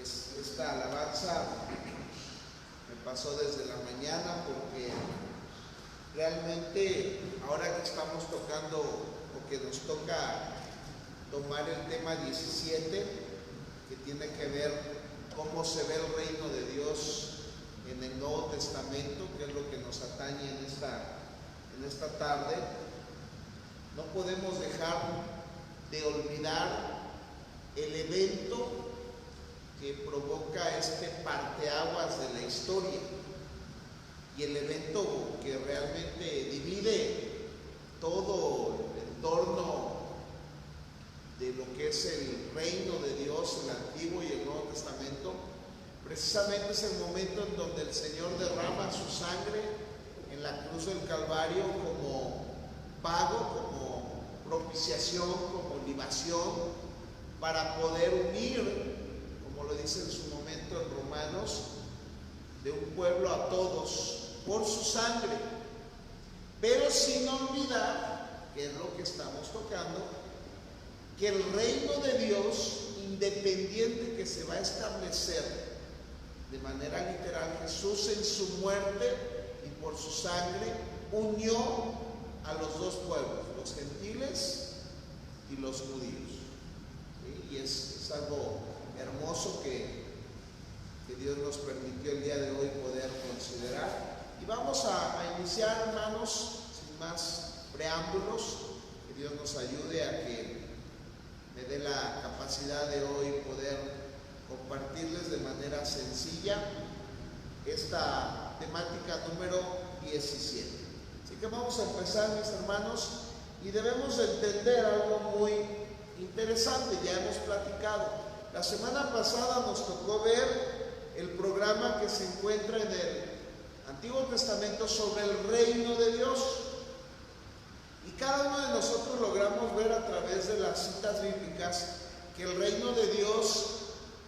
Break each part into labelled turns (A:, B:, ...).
A: Esta alabanza me pasó desde la mañana porque realmente ahora que estamos tocando o que nos toca tomar el tema 17, que tiene que ver cómo se ve el reino de Dios en el Nuevo Testamento, que es lo que nos atañe en esta tarde, no podemos dejar de olvidar el evento que provoca este parteaguas de la historia y el evento que realmente divide todo el entorno de lo que es el reino de Dios, el Antiguo y el Nuevo Testamento. Precisamente es el momento en donde el Señor derrama su sangre en la cruz del Calvario como pago, como propiciación, como libación, para poder unir, como lo dice en su momento en Romanos, de un pueblo a todos por su sangre, pero sin olvidar, que es lo que estamos tocando, que el reino de Dios independiente que se va a establecer de manera literal, Jesús en su muerte y por su sangre unió a los dos pueblos, los gentiles y los judíos. ¿Sí? Y es algo hermoso que Dios nos permitió el día de hoy poder considerar. Y vamos a iniciar, hermanos, sin más preámbulos. Que Dios nos ayude a que me dé la capacidad de hoy poder compartirles de manera sencilla esta temática número 17. Así que vamos a empezar, mis hermanos, y debemos entender algo muy interesante. Ya hemos platicado. La semana pasada nos tocó ver el programa que se encuentra en el Antiguo Testamento sobre el reino de Dios. Y cada uno de nosotros logramos ver a través de las citas bíblicas que el reino de Dios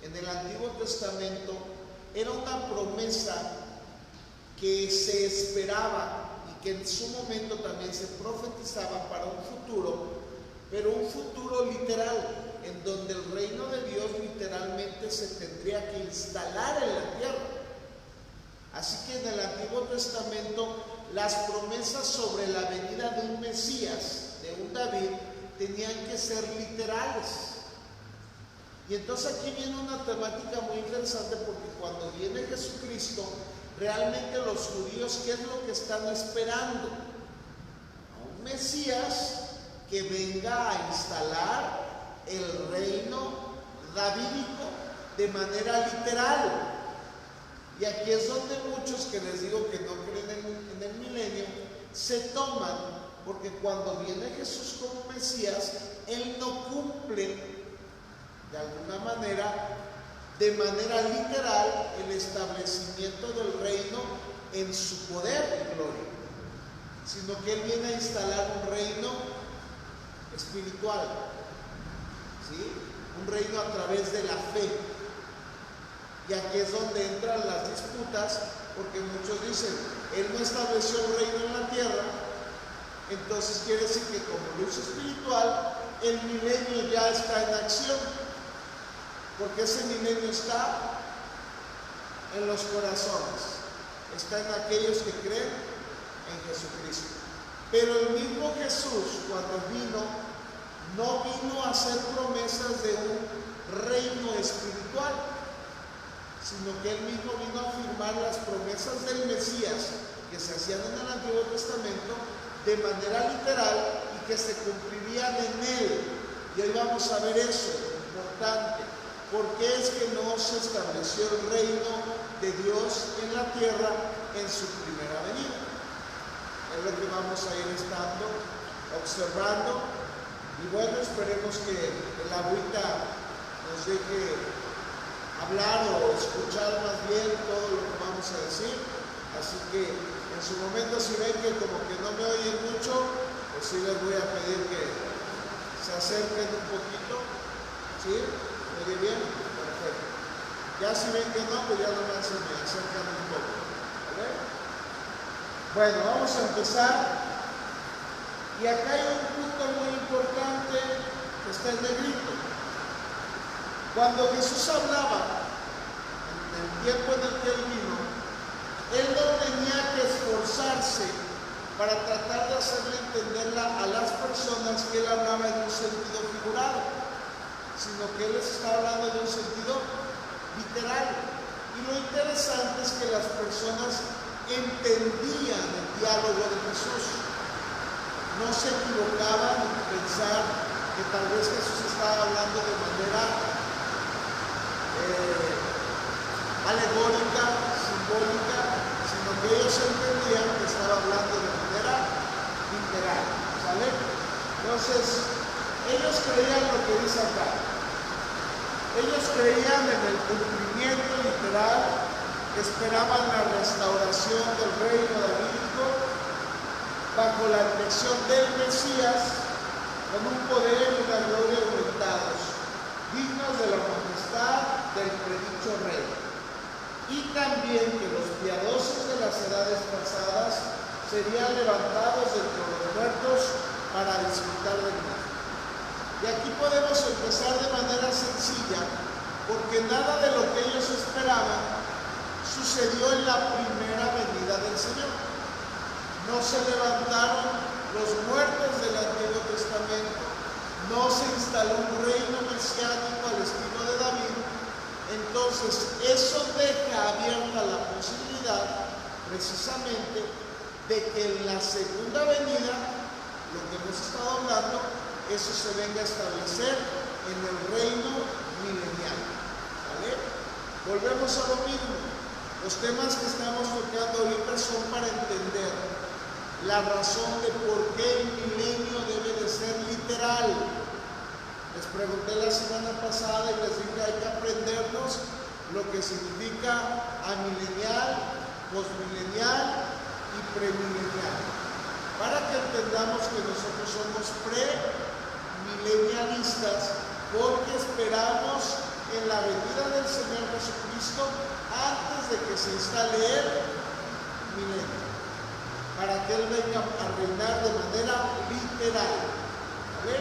A: en el Antiguo Testamento era una promesa que se esperaba y que en su momento también se profetizaba para un futuro, pero un futuro literal, en donde el reino de Dios literalmente se tendría que instalar en la tierra. Así que en el Antiguo Testamento las promesas sobre la venida de un Mesías, de un David, tenían que ser literales. Y entonces aquí viene una temática muy interesante, porque cuando viene Jesucristo, realmente los judíos, ¿qué es lo que están esperando? A un Mesías que venga a instalar el reino davídico de manera literal. Y aquí es donde muchos, que les digo que no creen en el milenio, se toman, porque cuando viene Jesús como Mesías, Él no cumple de alguna manera, de manera literal, el establecimiento del reino en su poder y gloria, sino que Él viene a instalar un reino espiritual, ¿sí? Un reino a través de la fe. Y aquí es donde entran las disputas, porque muchos dicen, Él no estableció un reino en la tierra, entonces quiere decir que como lo hizo espiritual, el milenio ya está en acción, porque ese milenio está en los corazones, está en aquellos que creen en Jesucristo. Pero el mismo Jesús, cuando vino, no vino a hacer promesas de un reino espiritual, sino que Él mismo vino a afirmar las promesas del Mesías que se hacían en el Antiguo Testamento de manera literal y que se cumplirían en Él. Y hoy vamos a ver eso, importante. ¿Por qué es que no se estableció el reino de Dios en la tierra en su primera venida? Es lo que vamos a ir estando observando. Y bueno, esperemos que el agüita nos deje hablar o escuchar más bien todo lo que vamos a decir. Así que en su momento, si ven que como que no me oyen mucho, pues sí les voy a pedir que se acerquen un poquito. ¿Sí? ¿Me oye bien? Perfecto. Ya si ven que no, pues ya nomás se me acercan un poco. ¿Vale? Bueno, vamos a empezar. Y acá hay un punto muy importante que está en negrito. Cuando Jesús hablaba el tiempo en el que él vino, él no tenía que esforzarse para tratar de hacerle entender a las personas que él hablaba en un sentido figurado, sino que él les estaba hablando de un sentido literal. Y lo interesante es que las personas entendían el diálogo de Jesús. No se equivocaban en pensar que tal vez Jesús estaba hablando de manera alegórica, simbólica, sino que ellos entendían que estaba hablando de manera literal, ¿sale? Entonces, ellos creían lo que dice acá. Ellos creían en el cumplimiento literal, esperaban la restauración del reino davídico bajo la dirección del Mesías, con un poder y una gloria aumentados, dignos de la majestad del predicho rey. Y también que los piadosos de las edades pasadas serían levantados de entre los muertos para disfrutar del mismo. Y aquí podemos empezar de manera sencilla, porque nada de lo que ellos esperaban sucedió en la primera venida del Señor. No se levantaron los muertos del Antiguo Testamento, no se instaló un reino mesiánico al estilo de David. Entonces, eso deja abierta la posibilidad, precisamente, de que en la segunda venida, lo que hemos estado hablando, eso se venga a establecer en el reino milenial. ¿Vale? Volvemos a lo mismo. Los temas que estamos tocando ahorita son para entender la razón de por qué el milenio debe de ser literal. Les pregunté la semana pasada y les dije, hay que aprendernos lo que significa amilenial, posmilenial y premilenial, para que entendamos que nosotros somos premilenialistas, porque esperamos en la venida del Señor Jesucristo antes de que se instale el milenio, para que Él venga a reinar de manera literal. ¿Vale?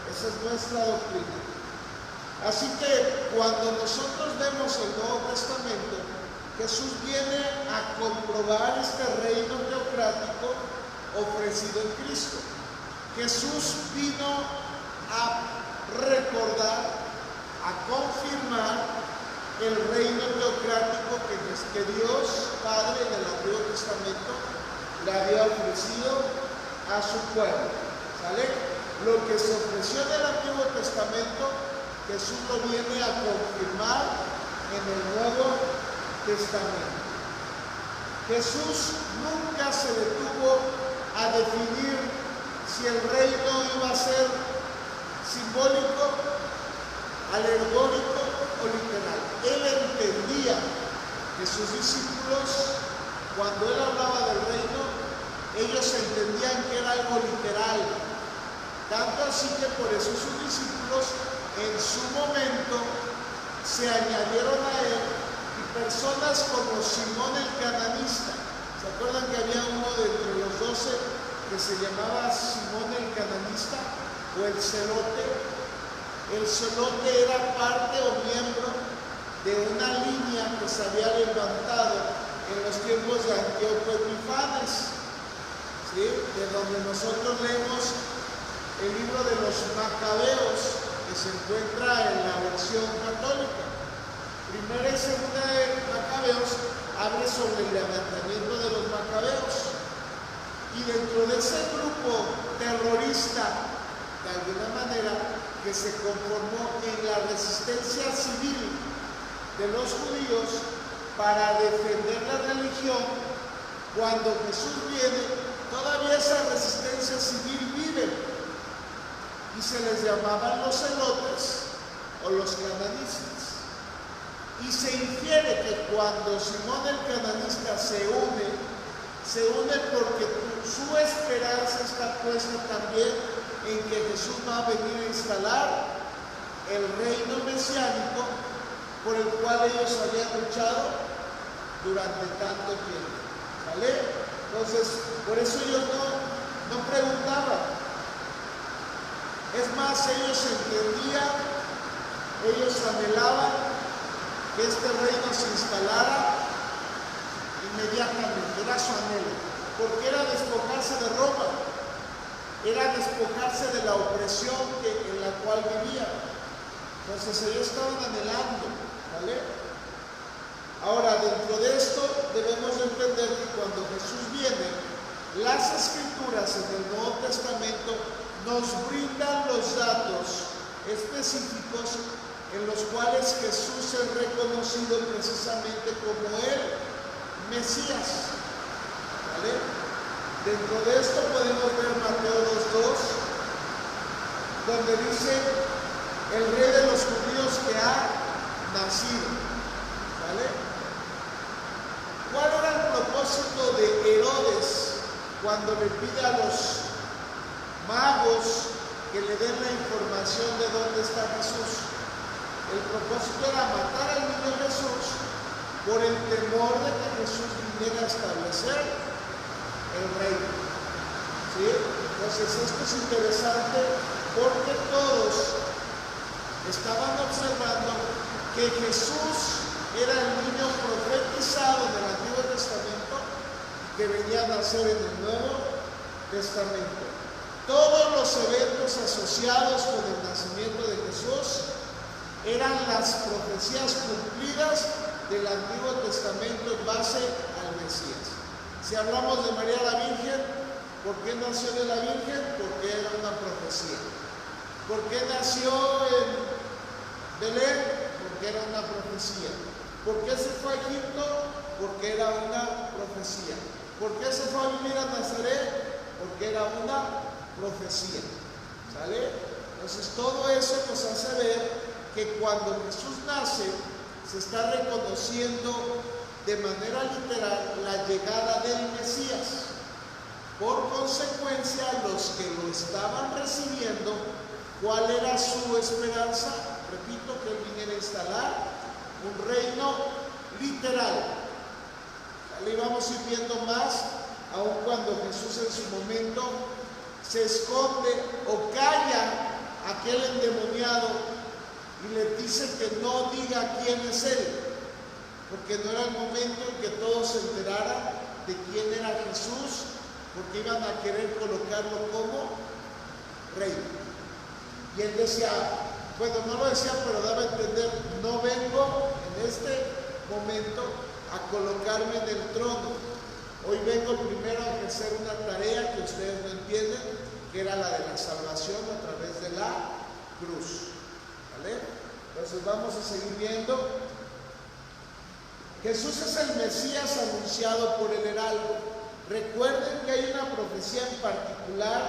A: Esa es nuestra doctrina. Así que cuando nosotros vemos el Nuevo Testamento, Jesús viene a comprobar este reino teocrático ofrecido en Cristo. Jesús vino a recordar, a confirmar el reino teocrático que Dios Padre en el Antiguo Testamento le había ofrecido a su pueblo. ¿Sale? Lo que se ofreció en el Antiguo Testamento, Jesús lo viene a confirmar en el Nuevo Testamento. Jesús nunca se detuvo a definir si el reino iba a ser simbólico, alegórico o literal. Él entendía que sus discípulos, cuando él hablaba del reino, ellos entendían que era algo literal. Tanto así que por eso sus discípulos en su momento se añadieron a él, y personas como Simón el cananista. ¿Se acuerdan que había uno de entre los 12 que se llamaba Simón el cananista o el celote? El celote era parte o miembro de una línea que se había levantado en los tiempos de Antíoco Epifanes, ¿sí? De donde nosotros leemos el libro de los Macabeos, que se encuentra en la versión católica. Primera y segunda de Macabeos habla sobre el levantamiento de los Macabeos. Y dentro de ese grupo terrorista, de alguna manera, que se conformó en la resistencia civil de los judíos para defender la religión, cuando Jesús viene, todavía esa resistencia civil vive. Y se les llamaban los celotes o los cananistas. Y se infiere que cuando Simón el cananista se une porque su esperanza está puesta también en que Jesús va a venir a instalar el reino mesiánico por el cual ellos habían luchado durante tanto tiempo. ¿Vale? Entonces, por eso ellos no preguntaban. Es más, ellos entendían, ellos anhelaban que este reino se instalara inmediatamente, era su anhelo, porque era despojarse de Roma, era despojarse de la opresión en la cual vivía. Entonces ellos estaban anhelando, ¿vale? Ahora, dentro de esto debemos entender que cuando Jesús viene, las Escrituras en el Nuevo Testamento nos brindan los datos específicos en los cuales Jesús es reconocido precisamente como el Mesías, ¿vale? Dentro de esto podemos ver Mateo 2:2, donde dice: el rey de los judíos que ha nacido, ¿vale? ¿Cuál era el propósito de Herodes cuando le pide a los magos que le den la información de dónde está Jesús? El propósito era matar al niño Jesús por el temor de que Jesús viniera a establecer el reino. ¿Sí? Entonces esto es interesante porque todos estaban observando que Jesús era el niño profetizado del Antiguo Testamento que venía a nacer en el Nuevo Testamento. Todos los eventos asociados con el nacimiento de Jesús eran las profecías cumplidas del Antiguo Testamento en base al Mesías. Si hablamos de María la Virgen, ¿por qué nació de la Virgen? Porque era una profecía. ¿Por qué nació en Belén? Porque era una profecía. ¿Por qué se fue a Egipto? Porque era una profecía. ¿Por qué se fue a vivir a Nazaret? Porque era una profecía. ¿Sale? Entonces todo eso nos hace ver que cuando Jesús nace, se está reconociendo de manera literal la llegada del Mesías. Por consecuencia, los que lo estaban recibiendo, ¿cuál era su esperanza? Repito, que él viniera a instalar un reino literal. Le vamos a ir viendo más, aun cuando Jesús en su momento se esconde o calla a aquel endemoniado y le dice que no diga quién es él, porque no era el momento en que todos se enteraran de quién era Jesús, porque iban a querer colocarlo como rey. Y él decía, bueno, no lo decía, pero daba a entender: no vengo en este momento a colocarme en el trono. Hoy vengo primero a ejercer una tarea que ustedes no entienden, que era la de la salvación a través de la cruz. ¿Vale? Entonces vamos a seguir viendo. Jesús es el Mesías anunciado por el heraldo. Recuerden que hay una profecía en particular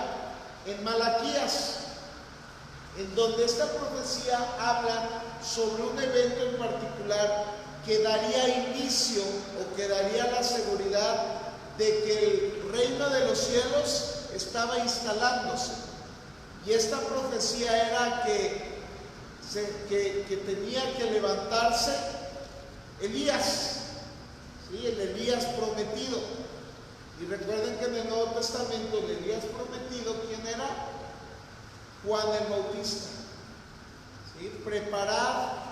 A: en Malaquías, en donde esta profecía habla sobre un evento en particular que daría inicio o que daría la seguridad de que el reino de los cielos estaba instalándose. Y esta profecía era que tenía que levantarse Elías, ¿sí? El Elías prometido. Y recuerden que en el Nuevo Testamento el Elías prometido, ¿quién era? Juan el Bautista. ¿Sí? Preparar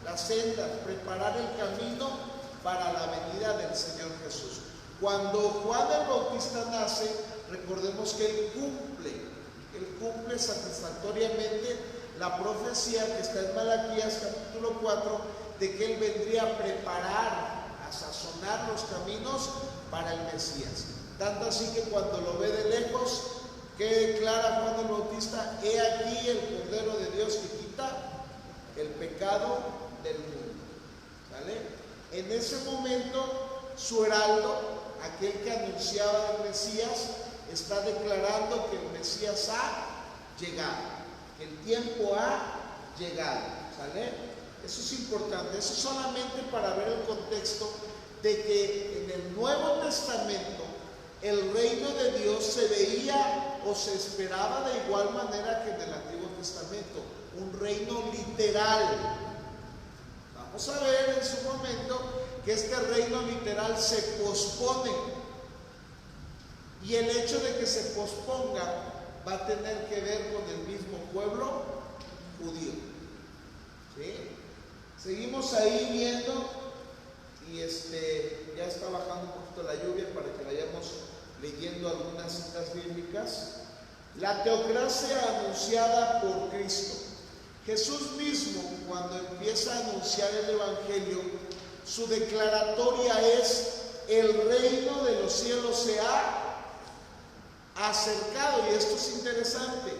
A: las sendas, preparar el camino para la venida del Señor Jesús. Cuando Juan el Bautista nace, recordemos que él cumple satisfactoriamente la profecía que está en Malaquías capítulo 4, de que él vendría a preparar, a sazonar los caminos para el Mesías. Tanto así que cuando lo ve de lejos, que declara Juan el Bautista: he aquí el Cordero de Dios que quita el pecado del mundo. ¿Vale? En ese momento, su heraldo, aquel que anunciaba el Mesías, está declarando que el Mesías ha llegado, que el tiempo ha llegado. ¿Sale? Eso es importante. Eso solamente para ver el contexto de que en el Nuevo Testamento el reino de Dios se veía o se esperaba de igual manera que en el Antiguo Testamento, un reino literal. Vamos a ver en su momento que este reino literal se pospone, y el hecho de que se posponga va a tener que ver con el mismo pueblo judío. ¿Sí? Seguimos ahí viendo y ya está bajando un poquito la lluvia para que vayamos leyendo algunas citas bíblicas. La teocracia anunciada por Cristo. Jesús mismo, cuando empieza a anunciar el Evangelio, su declaratoria es: el reino de los cielos se ha acercado. Y esto es interesante.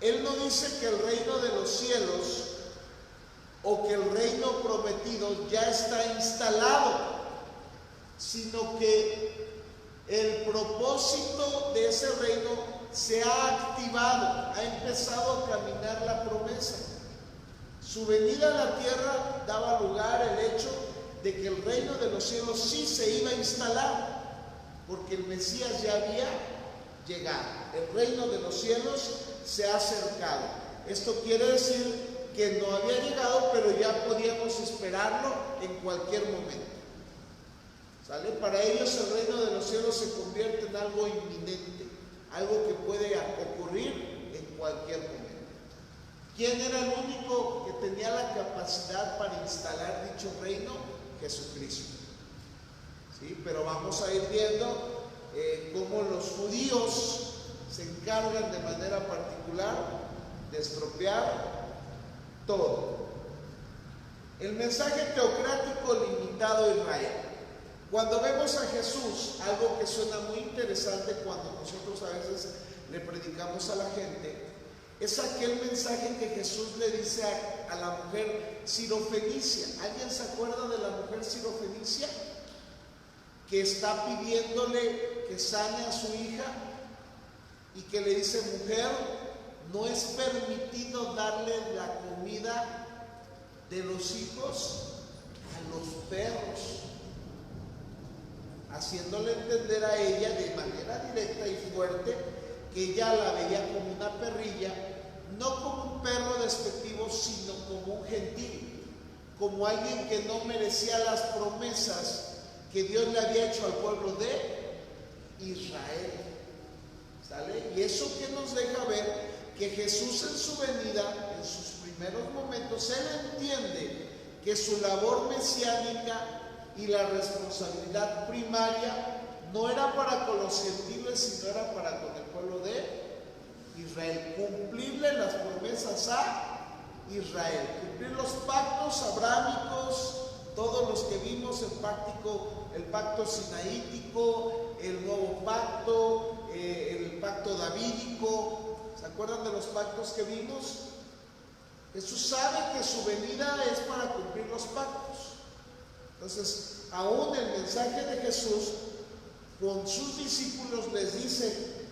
A: Él no dice que el reino de los cielos o que el reino prometido ya está instalado, sino que el propósito de ese reino se ha activado, ha empezado a caminar la promesa. Su venida a la tierra daba lugar al hecho de que el reino de los cielos sí se iba a instalar, porque el Mesías ya había llegado. El reino de los cielos se ha acercado. Esto quiere decir que no había llegado, pero ya podíamos esperarlo en cualquier momento. ¿Sale? Para ellos el reino de los cielos se convierte en algo inminente, algo que puede ocurrir en cualquier momento. ¿Quién era el único que tenía la capacidad para instalar dicho reino? Jesucristo. ¿Sí? Pero vamos a ir viendo cómo los judíos se encargan de manera particular de estropear todo. El mensaje teocrático limitado a Israel. Cuando vemos a Jesús, algo que suena muy interesante cuando nosotros a veces le predicamos a la gente, es aquel mensaje que Jesús le dice a la mujer sirofenicia. ¿Alguien se acuerda de la mujer sirofenicia? Que está pidiéndole que sane a su hija y que le dice: mujer, no es permitido darle la comida de los hijos a los perros, haciéndole entender a ella de manera directa y fuerte que ella la veía como una perrilla, no como un perro despectivo, sino como un gentil, como alguien que no merecía las promesas que Dios le había hecho al pueblo de Israel. ¿Sale? Y eso que nos deja ver que Jesús en su venida, en sus primeros momentos, él entiende que su labor mesiánica y la responsabilidad primaria no era para con los gentiles, sino era para con el pueblo de Israel. Cumplirle las promesas a Israel, cumplir los pactos abrámicos, todos los que vimos, el pacto sinaítico, el nuevo pacto, el pacto davídico. ¿Se acuerdan de los pactos que vimos? Jesús sabe que su venida es para cumplir los pactos. Entonces, aún el mensaje de Jesús con sus discípulos les dice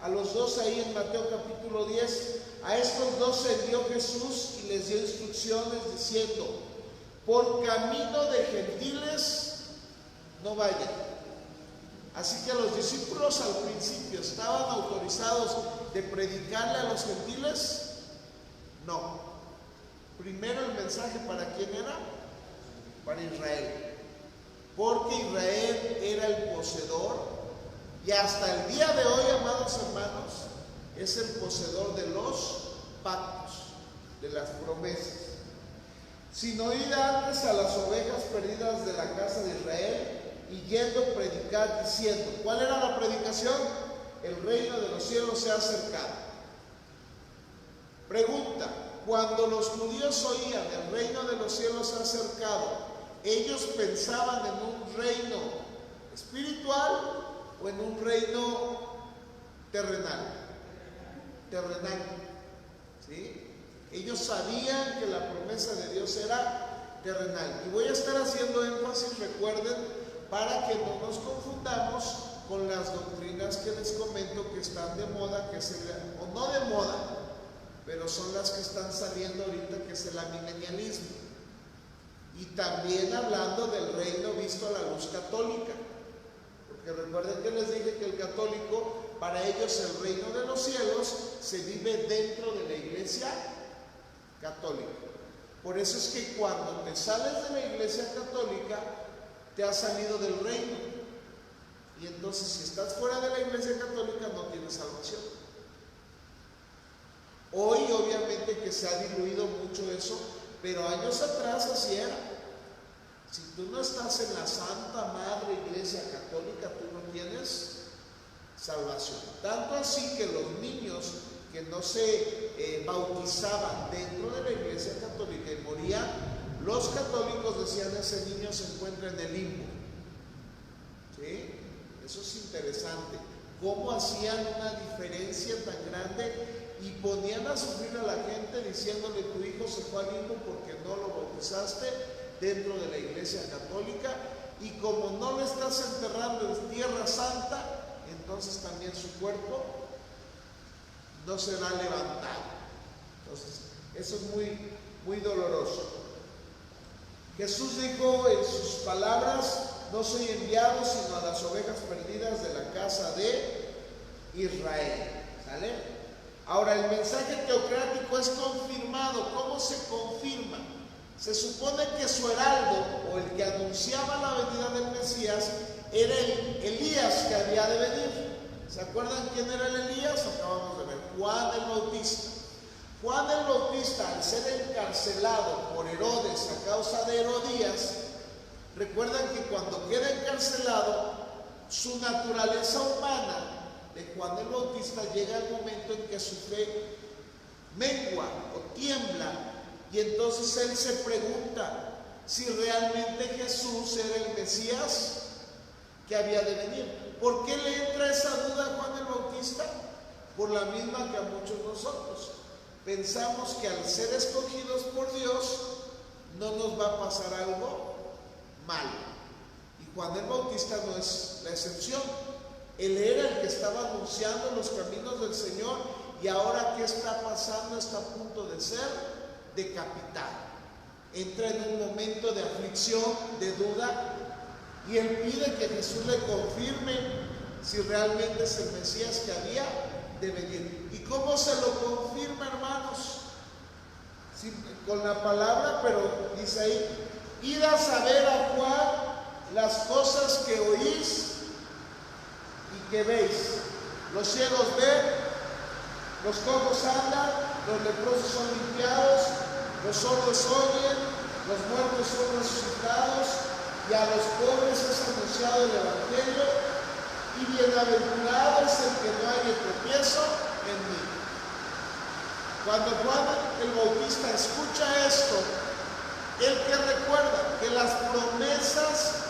A: a los dos ahí en Mateo capítulo 10, a estos dos se envió Jesús y les dio instrucciones diciendo: por camino de gentiles no vayan. Así que los discípulos al principio estaban autorizados de predicarle a los gentiles. No. Primero el mensaje, ¿para quién era? Para Israel. Porque Israel era el poseedor, y hasta el día de hoy, amados hermanos, es el poseedor de los pactos, de las promesas. Sino id antes a las ovejas perdidas de la casa de Israel, y yendo predicar diciendo. ¿Cuál era la predicación? El reino de los cielos se ha acercado. Pregunta: cuando los judíos oían el reino de los cielos se ha acercado, ¿ellos pensaban en un reino espiritual o en un reino terrenal? Terrenal, ¿sí? Ellos sabían que la promesa de Dios era terrenal. Y voy a estar haciendo énfasis, recuerden, para que no nos confundamos con las doctrinas que les comento que están de moda, o no de moda, pero son las que están saliendo ahorita, que es el amilenialismo. Y también hablando del reino visto a la luz católica, porque recuerden que les dije que el católico, para ellos el reino de los cielos se vive dentro de la iglesia católica. Por eso es que cuando te sales de la iglesia católica, te has salido del reino, y entonces si estás fuera de la iglesia católica no tienes salvación. Hoy obviamente que se ha diluido mucho eso, pero años atrás así era. Si tú no estás en la Santa Madre Iglesia Católica, tú no tienes salvación. Tanto así que los niños que no se bautizaban dentro de la Iglesia Católica y morían, los católicos decían: ese niño se encuentra en el limbo. ¿Sí? Eso es interesante. Cómo hacían una diferencia tan grande y ponían a sufrir a la gente diciéndole: tu hijo se fue al limbo porque no lo bautizaste dentro de la Iglesia Católica, y como no lo estás enterrando en tierra santa, entonces también su cuerpo no será levantado. Entonces, eso es muy, muy doloroso. Jesús dijo en sus palabras: no soy enviado sino a las ovejas perdidas de la casa de Israel. ¿Sale? Ahora, el mensaje teocrático es confirmado. ¿Cómo se confirma? Se supone que su heraldo, o el que anunciaba la venida del Mesías, era el Elías que había de venir. ¿Se acuerdan quién era el Elías? Acabamos de ver: Juan el Bautista. Juan el Bautista, al ser encarcelado por Herodes a causa de Herodías, recuerdan que cuando queda encarcelado, su naturaleza humana de Juan el Bautista llega al momento en que su fe mengua o tiembla, y entonces él se pregunta si realmente Jesús era el Mesías que había de venir. ¿Por qué le entra esa duda a Juan el Bautista? Por la misma que a muchos nosotros. Pensamos que al ser escogidos por Dios no nos va a pasar algo malo. Y Juan el Bautista no es la excepción. Él era el que estaba anunciando los caminos del Señor, y ahora ¿qué está pasando? Está a punto de ser decapitado. Entra en un momento de aflicción, de duda, y él pide que Jesús le confirme si realmente es el Mesías que había de venir. ¿Y cómo se lo confirma, hermanos? Sí, con la palabra, pero dice ahí: id a saber a Juan las cosas que oís y que veis. Los ciegos ven, los cojos andan, los leprosos son limpiados, los sordos oyen, los muertos son resucitados, y a los pobres es anunciado el Evangelio, y bienaventurado es el que no haya tropiezo en mí. Cuando Juan el Bautista escucha esto, él que recuerda que las promesas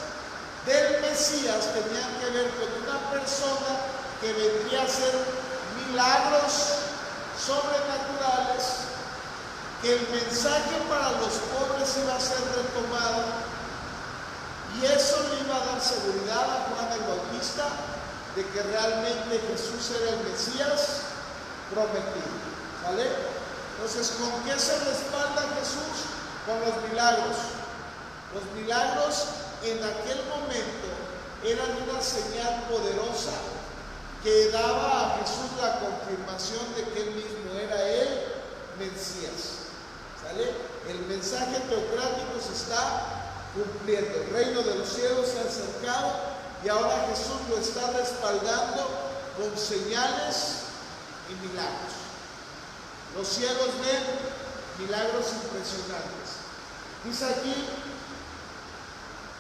A: del Mesías tenían que ver con una persona que vendría a hacer milagros sobrenaturales, que el mensaje para los pobres iba a ser retomado, y eso le iba a dar seguridad a Juan el Bautista de que realmente Jesús era el Mesías prometido. ¿Vale? Entonces, ¿con qué se respalda Jesús? Con los milagros. Los milagros en aquel momento eran una señal poderosa que daba a Jesús la confirmación de que él mismo era el Mesías. ¿Sale? El mensaje teocrático se está cumpliendo. El reino de los cielos se ha acercado, y ahora Jesús lo está respaldando con señales y milagros. Los ciegos ven milagros impresionantes. Dice aquí: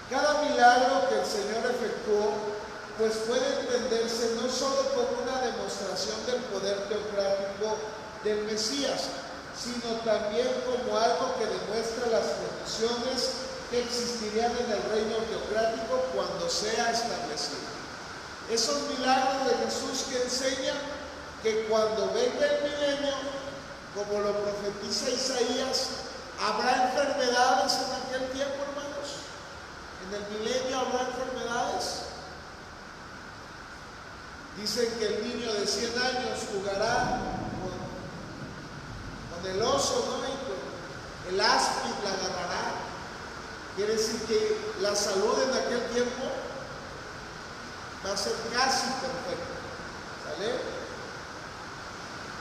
A: cada milagro que el Señor efectuó, pues puede entenderse no solo como una demostración del poder teocrático del Mesías, sino también como algo que demuestra las condiciones que existirían en el reino teocrático cuando sea establecido. Esos milagros de Jesús que enseñan que cuando venga el milenio, como lo profetiza Isaías, habrá enfermedades en aquel tiempo, hermanos. En el milenio habrá enfermedades. Dicen que el niño de 100 años jugará con el oso, ¿no? Y con el áspid la agarrará. Quiere decir que la salud en aquel tiempo va a ser casi perfecta. ¿Sale?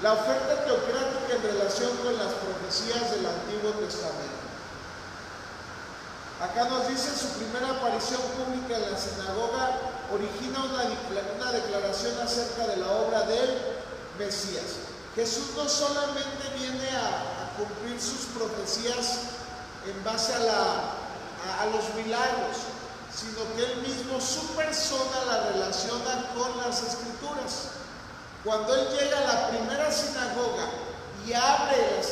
A: La oferta teocrática en relación con las profecías del Antiguo Testamento. Acá nos dice: su primera aparición pública en la sinagoga origina una declaración acerca de la obra del Mesías. Jesús no solamente viene a cumplir sus profecías en base a a los milagros, sino que él mismo, su persona, la relaciona con las Escrituras. Cuando él llega a la primera sinagoga y abre las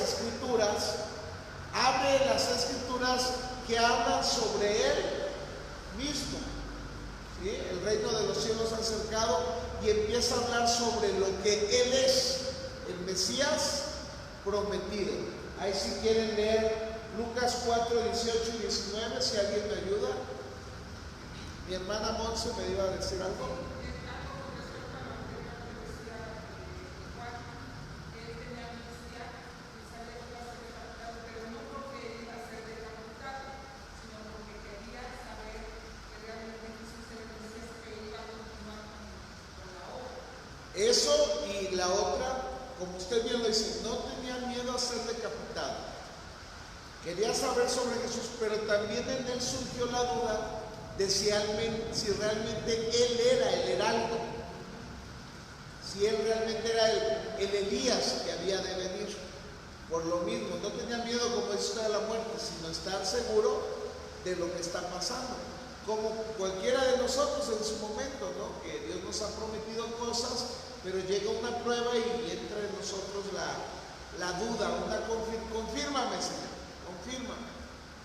A: Escrituras que hablan sobre él mismo. ¿Sí? El reino de los cielos se ha acercado, y empieza a hablar sobre lo que él es, el Mesías prometido. Ahí si quieren leer Lucas 4, 18 y 19, si alguien me ayuda. Mi hermana Monse me iba a decir algo. Eso, y la otra, como usted bien lo dice, no tenía miedo a ser decapitado. Quería saber sobre Jesús, pero también en él surgió la duda de si realmente él era el heraldo, si él realmente era el Elías que había de venir. Por lo mismo, no tenía miedo, como dice usted, de la muerte, sino estar seguro de lo que está pasando. Como cualquiera de nosotros en su momento, ¿no? Que Dios nos ha prometido cosas, pero llega una prueba y entra en nosotros la duda, confírmame, Señor, confírmame.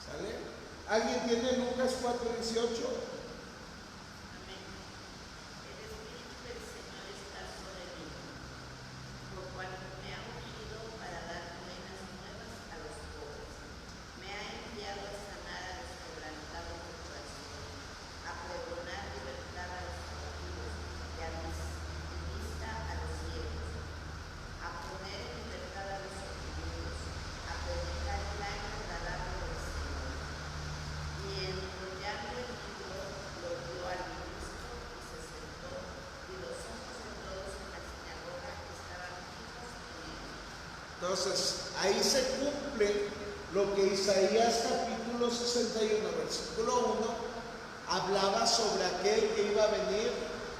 A: ¿Sale? ¿Alguien tiene Lucas 4:18? Entonces, ahí se cumple lo que Isaías capítulo 61, versículo 1, hablaba sobre aquel que iba a venir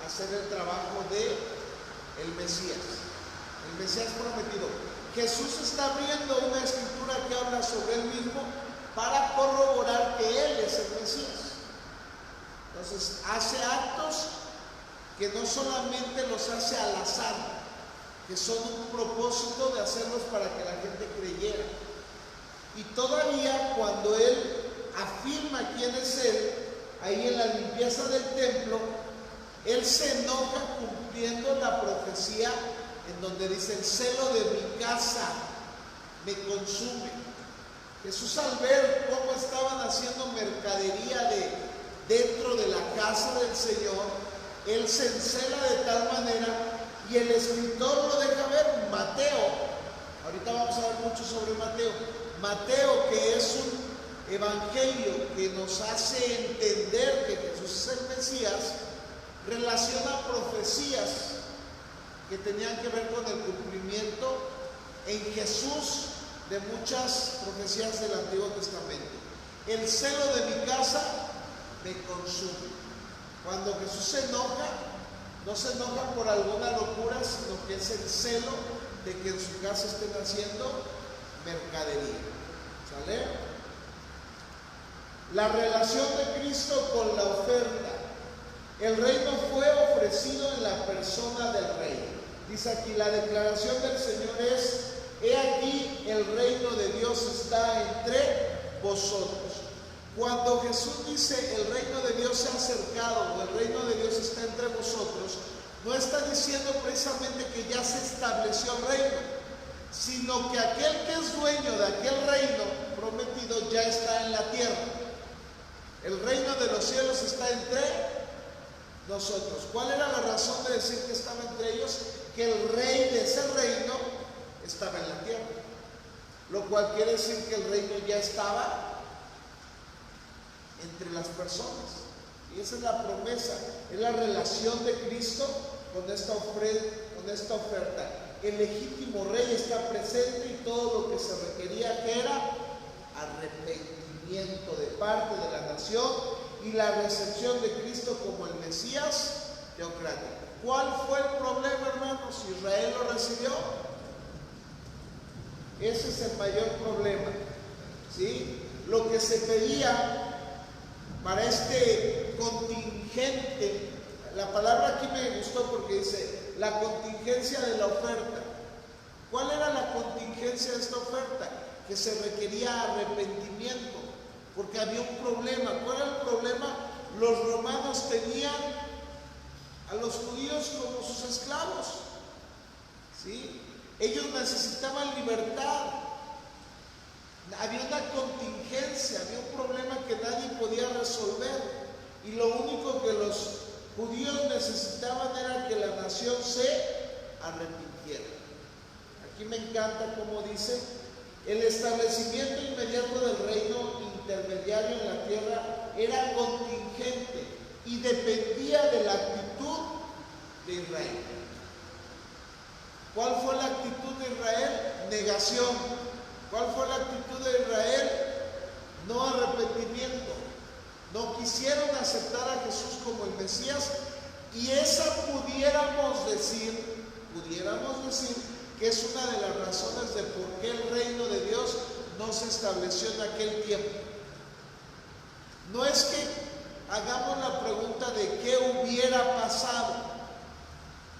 A: a hacer el trabajo de el Mesías prometido. Jesús está abriendo una escritura que habla sobre él mismo para corroborar que él es el Mesías. Entonces, hace actos que no solamente los hace al azar, que son un propósito de hacerlos para que la gente creyera. Y todavía cuando él afirma quién es él, ahí en la limpieza del templo, él se enoja cumpliendo la profecía en donde dice: el celo de mi casa me consume. Jesús, al ver cómo estaban haciendo mercadería dentro de la casa del Señor, él se encela de tal manera. Y el escritor lo deja ver, Mateo. Ahorita vamos a ver mucho sobre Mateo. Mateo, que es un evangelio que nos hace entender que Jesús es el Mesías, relaciona profecías que tenían que ver con el cumplimiento en Jesús de muchas profecías del Antiguo Testamento. El celo de mi casa me consume. Cuando Jesús se enoja, no se enoja por alguna locura, sino que es el celo de que en su casa estén haciendo mercadería. ¿Sale? La relación de Cristo con la oferta. El reino fue ofrecido en la persona del rey. Dice aquí, la declaración del Señor es: he aquí el reino de Dios está entre vosotros. Cuando Jesús dice el reino de Dios se ha acercado o el reino de Dios está entre vosotros, no está diciendo precisamente que ya se estableció el reino, sino que aquel que es dueño de aquel reino prometido ya está en la tierra. El reino de los cielos está entre nosotros. ¿Cuál era la razón de decir que estaba entre ellos? Que el rey de ese reino estaba en la tierra, lo cual quiere decir que el reino ya estaba entre las personas. Y esa es la promesa, es la relación de Cristo con esta oferta. El legítimo rey está presente y todo lo que se requería, que era arrepentimiento de parte de la nación y la recepción de Cristo como el Mesías teocrático. ¿Cuál fue el problema, hermanos? ¿Israel lo recibió? Ese es el mayor problema, ¿sí? Lo que se pedía contingente. La palabra aquí me gustó porque dice la contingencia de la oferta. ¿Cuál era la contingencia de esta oferta? Que se requería arrepentimiento, porque había un problema. ¿Cuál era el problema? Los romanos tenían a los judíos como sus esclavos, ¿sí? Ellos necesitaban libertad. Había una contingencia, había un problema que nadie podía resolver, y lo único que los judíos necesitaban era que la nación se arrepintiera. Aquí me encanta como dice: el establecimiento inmediato del reino intermediario en la tierra era contingente y dependía de la actitud de Israel. ¿Cuál fue la actitud de Israel? Negación. ¿Cuál fue la actitud de Israel? No arrepentimiento. No quisieron aceptar a Jesús como el Mesías, y esa pudiéramos decir que es una de las razones de por qué el reino de Dios no se estableció en aquel tiempo. No es que hagamos la pregunta de qué hubiera pasado,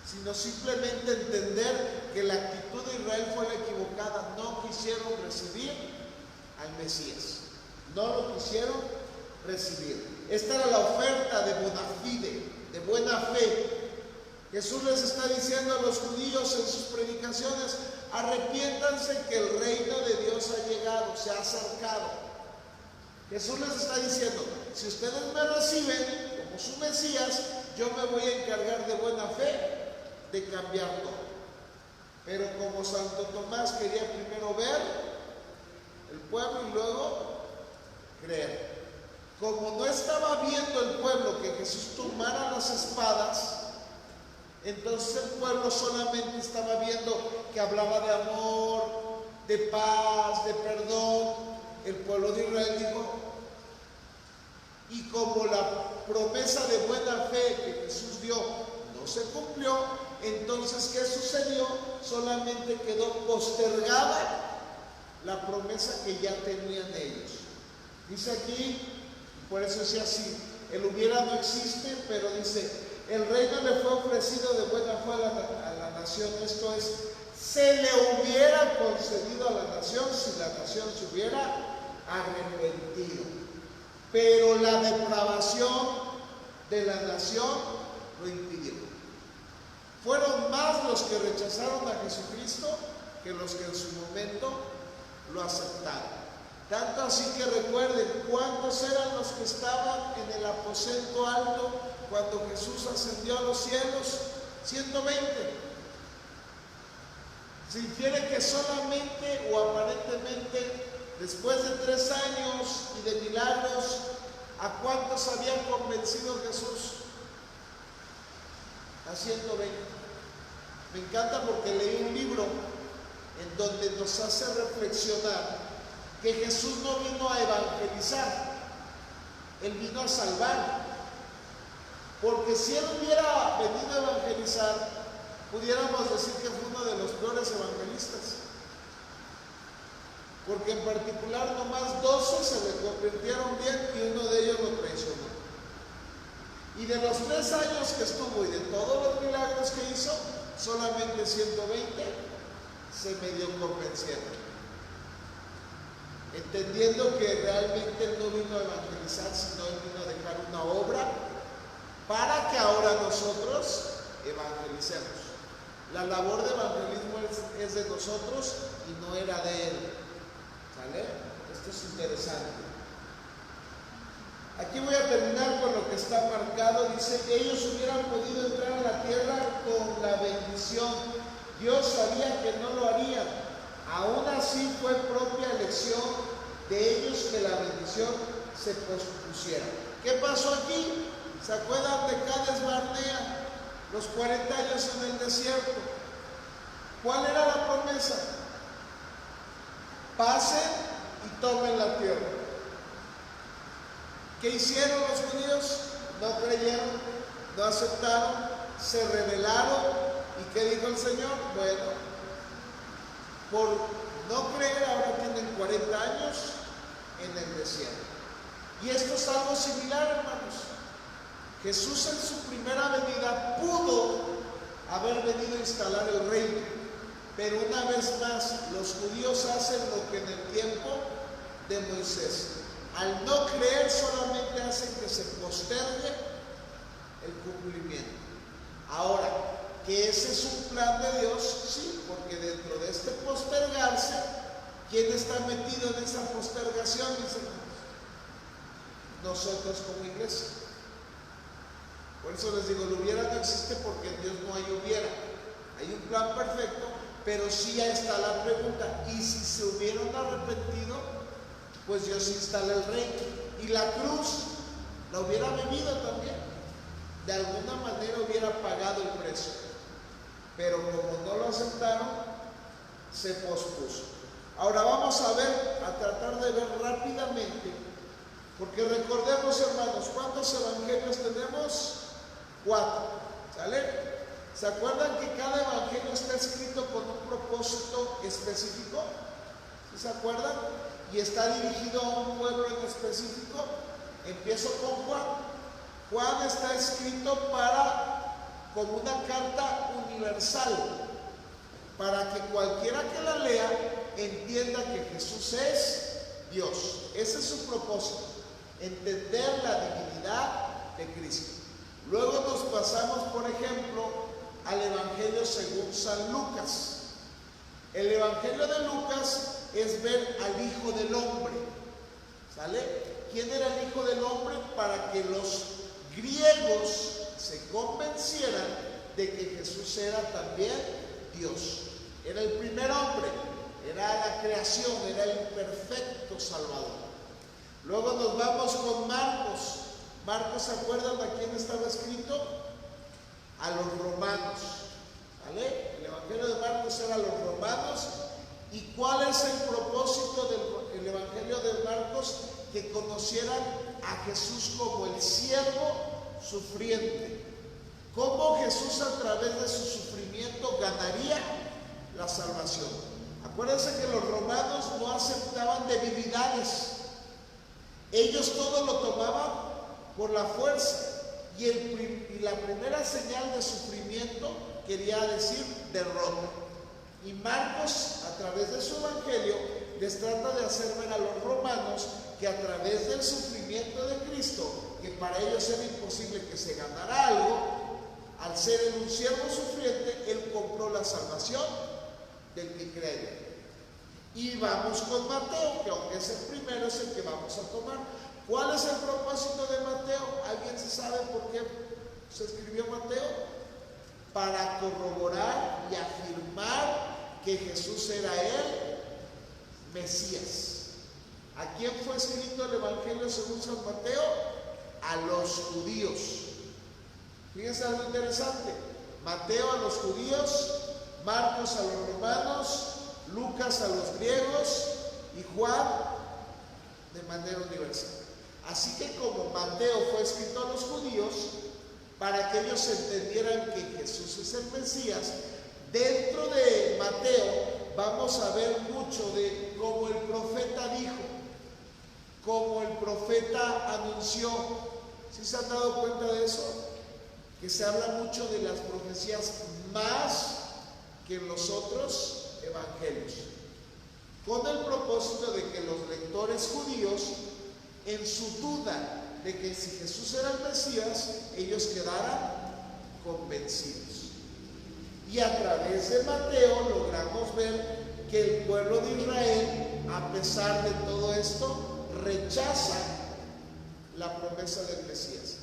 A: sino simplemente entender que la actitud de Israel fue la equivocada. No quisieron recibir al Mesías, no lo quisieron recibir. Esta era la oferta de bona fide, de buena fe. Jesús les está diciendo a los judíos en sus predicaciones: arrepiéntanse, que el reino de Dios ha llegado, se ha acercado. Jesús les está diciendo: si ustedes me reciben como su Mesías, yo me voy a encargar de buena fe de cambiar todo. Pero como Santo Tomás quería primero ver el pueblo y luego creer, como no estaba viendo el pueblo que Jesús tomara las espadas, entonces el pueblo solamente estaba viendo que hablaba de amor, de paz, de perdón. El pueblo de Israel dijo, y como la promesa de buena fe que Jesús dio no se cumplió, entonces ¿qué sucedió? Solamente quedó postergada la promesa que ya tenían ellos. Dice aquí, por eso decía así, el hubiera no existe, pero dice: el reino le fue ofrecido de buena fe a la nación. Esto es, se le hubiera concedido a la nación si la nación se hubiera arrepentido. Pero la depravación de la nación lo impidió. Fueron más los que rechazaron a Jesucristo que los que en su momento lo aceptaron. Tanto así que recuerden cuántos eran los que estaban en el aposento alto cuando Jesús ascendió a los cielos. 120. Se infiere que solamente o aparentemente después de 3 años y de milagros, ¿a cuántos habían convencido Jesús? A 120. Me encanta porque leí un libro en donde nos hace reflexionar que Jesús no vino a evangelizar, Él vino a salvar. Porque si Él hubiera venido a evangelizar, pudiéramos decir que fue uno de los peores evangelistas. Porque en particular nomás 12 se le convirtieron bien y uno de ellos lo traicionó. Y de los 3 años que estuvo y de todos los milagros que hizo, solamente 120 se medio convencieron, entendiendo que realmente Él no vino a evangelizar, sino Él vino a dejar una obra para que ahora nosotros evangelicemos. La labor de evangelismo es de nosotros y no era de Él. ¿Sale? Esto es interesante. Aquí voy a terminar con lo que está marcado. Dice: ellos hubieran podido entrar a la tierra con la bendición. Dios sabía que no lo harían. Aún así fue propia elección de ellos que la bendición se pospusiera. ¿Qué pasó aquí? ¿Se acuerdan de Cades Barnea? Los 40 años en el desierto. ¿Cuál era la promesa? Pasen y tomen la tierra. ¿Qué hicieron los judíos? No creyeron, no aceptaron, se rebelaron. ¿Y qué dijo el Señor? Bueno, por no creer ahora tienen 40 años en el desierto. Y esto es algo similar, hermanos. Jesús en su primera venida pudo haber venido a instalar el reino, pero una vez más los judíos hacen lo que en el tiempo de Moisés. Al no creer solamente hacen que se postergue el cumplimiento. Ahora, que ese es un plan de Dios, sí, porque dentro de este postergarse, ¿quién está metido en esa postergación? Dicen nosotros como iglesia. Por eso les digo, el hubiera no existe porque en Dios no hay hubiera. Hay un plan perfecto, pero sí ya está la pregunta. ¿Y si se hubieran arrepentido? Pues Dios instala el reino. Y la cruz la hubiera vivido también. De alguna manera hubiera pagado el precio. Pero como no lo aceptaron, se pospuso. Ahora vamos a ver, a tratar de ver rápidamente, porque recordemos, hermanos, ¿cuántos evangelios tenemos? 4, ¿sale? ¿Se acuerdan que cada evangelio está escrito con un propósito específico? ¿Sí se acuerdan? Y está dirigido a un pueblo en específico. Empiezo con Juan. Juan está escrito como una carta universal, para que cualquiera que la lea entienda que Jesús es Dios. Ese es su propósito, entender la divinidad de Cristo. Luego nos pasamos, por ejemplo, al Evangelio según San Lucas. El Evangelio de Lucas es ver al Hijo del Hombre, ¿sale? ¿Quién era el Hijo del Hombre? Para que los griegos se convencieran de que Jesús era también Dios. Era el primer hombre, era la creación, era el perfecto Salvador. Luego nos vamos con Marcos. Marcos, ¿se acuerdan a quién estaba escrito? A los romanos, ¿vale? El Evangelio de Marcos era a los romanos. ¿Y cuál es el propósito del Evangelio de Marcos? Que conocieran a Jesús como el siervo sufriente. ¿Cómo Jesús a través de su sufrimiento ganaría la salvación? Acuérdense que los romanos no aceptaban debilidades. Ellos todo lo tomaban por la fuerza. Y la primera señal de sufrimiento quería decir derrota. Y Marcos, a través de su evangelio, les trata de hacer ver a los romanos que a través del sufrimiento de Cristo, que para ellos era imposible que se ganara algo, al ser él un siervo sufriente, él compró la salvación del que cree. Y vamos con Mateo, que aunque es el primero, es el que vamos a tomar. ¿Cuál es el propósito de Mateo? ¿Alguien se sabe por qué se escribió Mateo? Para corroborar y afirmar que Jesús era el Mesías. ¿A quién fue escrito el Evangelio según San Mateo? A los judíos. Fíjense algo interesante. Mateo a los judíos, Marcos a los romanos, Lucas a los griegos y Juan de manera universal. Así que como Mateo fue escrito a los judíos, para que ellos entendieran que Jesús es el Mesías, dentro de Mateo vamos a ver mucho de cómo el profeta dijo, como el profeta anunció. ¿Sí se han dado cuenta de eso? Que se habla mucho de las profecías más que en los otros evangelios, con el propósito de que los lectores judíos, en su duda de que si Jesús era el Mesías, ellos quedaran convencidos. Y a través de Mateo logramos ver que el pueblo de Israel, a pesar de todo esto, rechaza la promesa del Mesías.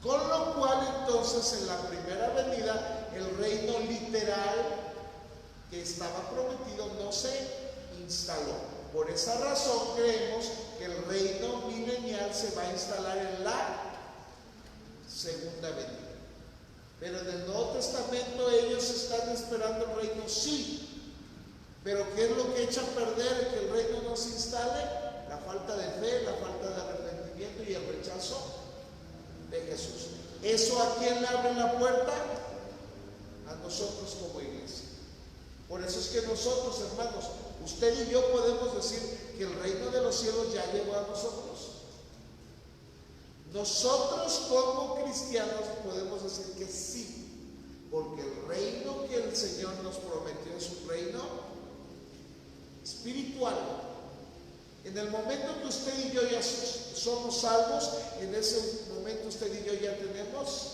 A: Con lo cual entonces en la primera venida el reino literal que estaba prometido no se instaló. Por esa razón creemos que el reino milenial se va a instalar en la segunda venida. Pero en el Nuevo Testamento ellos están esperando el reino, sí. Pero ¿qué es lo que echa a perder que el reino no se instale? La falta de fe, la falta de arrepentimiento y el rechazo de Jesús. ¿Eso a quién le abre la puerta? A nosotros como iglesia. Por eso es que nosotros, hermanos, usted y yo podemos decir que el reino de los cielos ya llegó a nosotros. Nosotros como cristianos podemos decir que sí, porque el reino que el Señor nos prometió es un reino espiritual. En el momento que usted y yo ya somos salvos, en ese momento usted y yo ya tenemos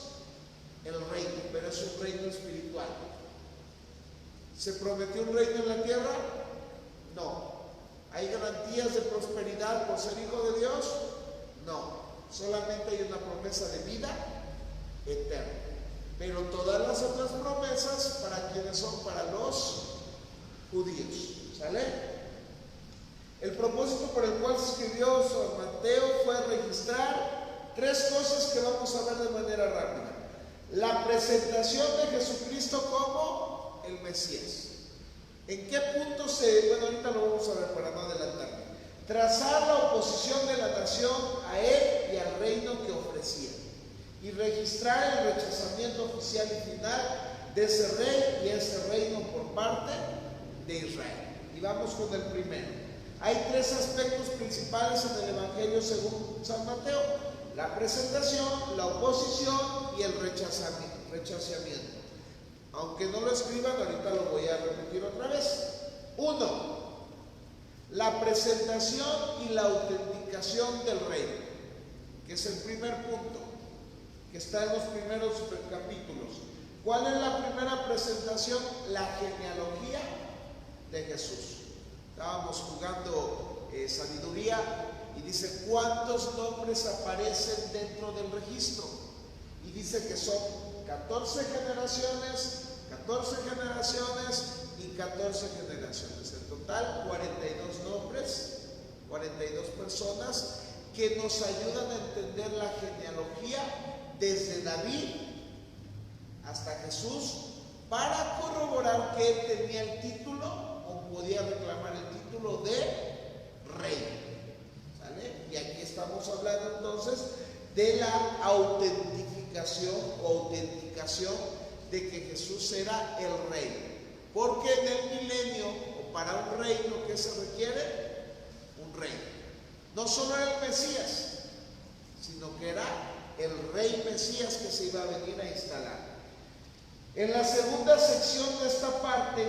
A: el reino, pero es un reino espiritual. ¿Se prometió un reino en la tierra? No. ¿Hay garantías de prosperidad por ser hijo de Dios? No. Solamente hay una promesa de vida eterna. Pero todas las otras promesas, ¿para quiénes son? Para los judíos. ¿Sale? El propósito por el cual se escribió San Mateo fue registrar tres cosas que vamos a ver de manera rápida. La presentación de Jesucristo como el Mesías. ¿En qué punto bueno, ahorita lo vamos a ver para no adelantarme. Trazar la oposición de la nación a él y al reino que ofrecía. Y registrar el rechazamiento oficial y final de ese rey y ese reino por parte de Israel. Y vamos con el primero. Hay tres aspectos principales en el Evangelio según San Mateo: la presentación, la oposición y el rechazamiento. Aunque no lo escriban, ahorita lo voy a repetir otra vez. 1. La presentación y la autenticación del reino, que es el primer punto, que está en los primeros capítulos. ¿Cuál es la primera presentación? La genealogía de Jesús. Estábamos jugando sabiduría y dice cuántos nombres aparecen dentro del registro. Y dice que son 14 generaciones y 14 generaciones. En total, 42 nombres, 42 personas que nos ayudan a entender la genealogía desde David hasta Jesús, para corroborar que él tenía el título o podía reclamar el título de rey. ¿Sale? Y aquí estamos hablando entonces de la autenticación de que Jesús era el rey. Porque en el milenio, o para un reino, ¿qué se requiere? Un rey. No solo era el Mesías, sino que era el rey Mesías que se iba a venir a instalar. En la segunda sección de esta parte,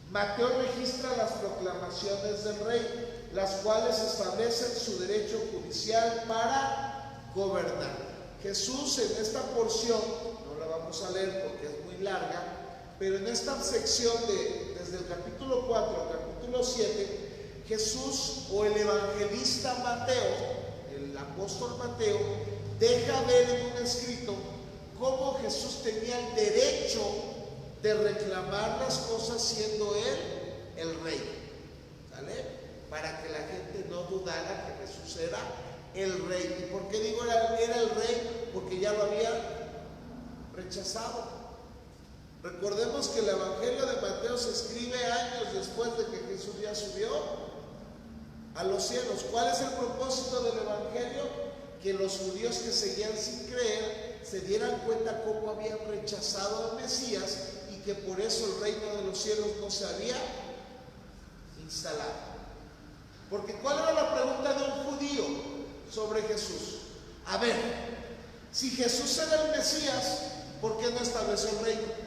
A: Mateo registra las proclamaciones del rey, las cuales establecen su derecho judicial para gobernar. Jesús en esta porción, no la vamos a leer porque es muy larga, pero en esta sección desde el capítulo 4 al capítulo 7, Jesús o el evangelista Mateo, el apóstol Mateo, deja ver en un escrito cómo Jesús tenía el derecho de reclamar las cosas siendo él el rey. ¿Sale? Para que la gente no dudara que Jesús era el rey. ¿Y por qué digo era el rey? Porque ya lo había rechazado. Recordemos que el Evangelio de Mateo se escribe años después de que Jesús ya subió a los cielos. ¿Cuál es el propósito del Evangelio? Que los judíos que seguían sin creer se dieran cuenta cómo habían rechazado al Mesías y que por eso el reino de los cielos no se había instalado. Porque ¿cuál era la pregunta de un judío sobre Jesús? A ver, si Jesús era el Mesías, ¿por qué no estableció el reino?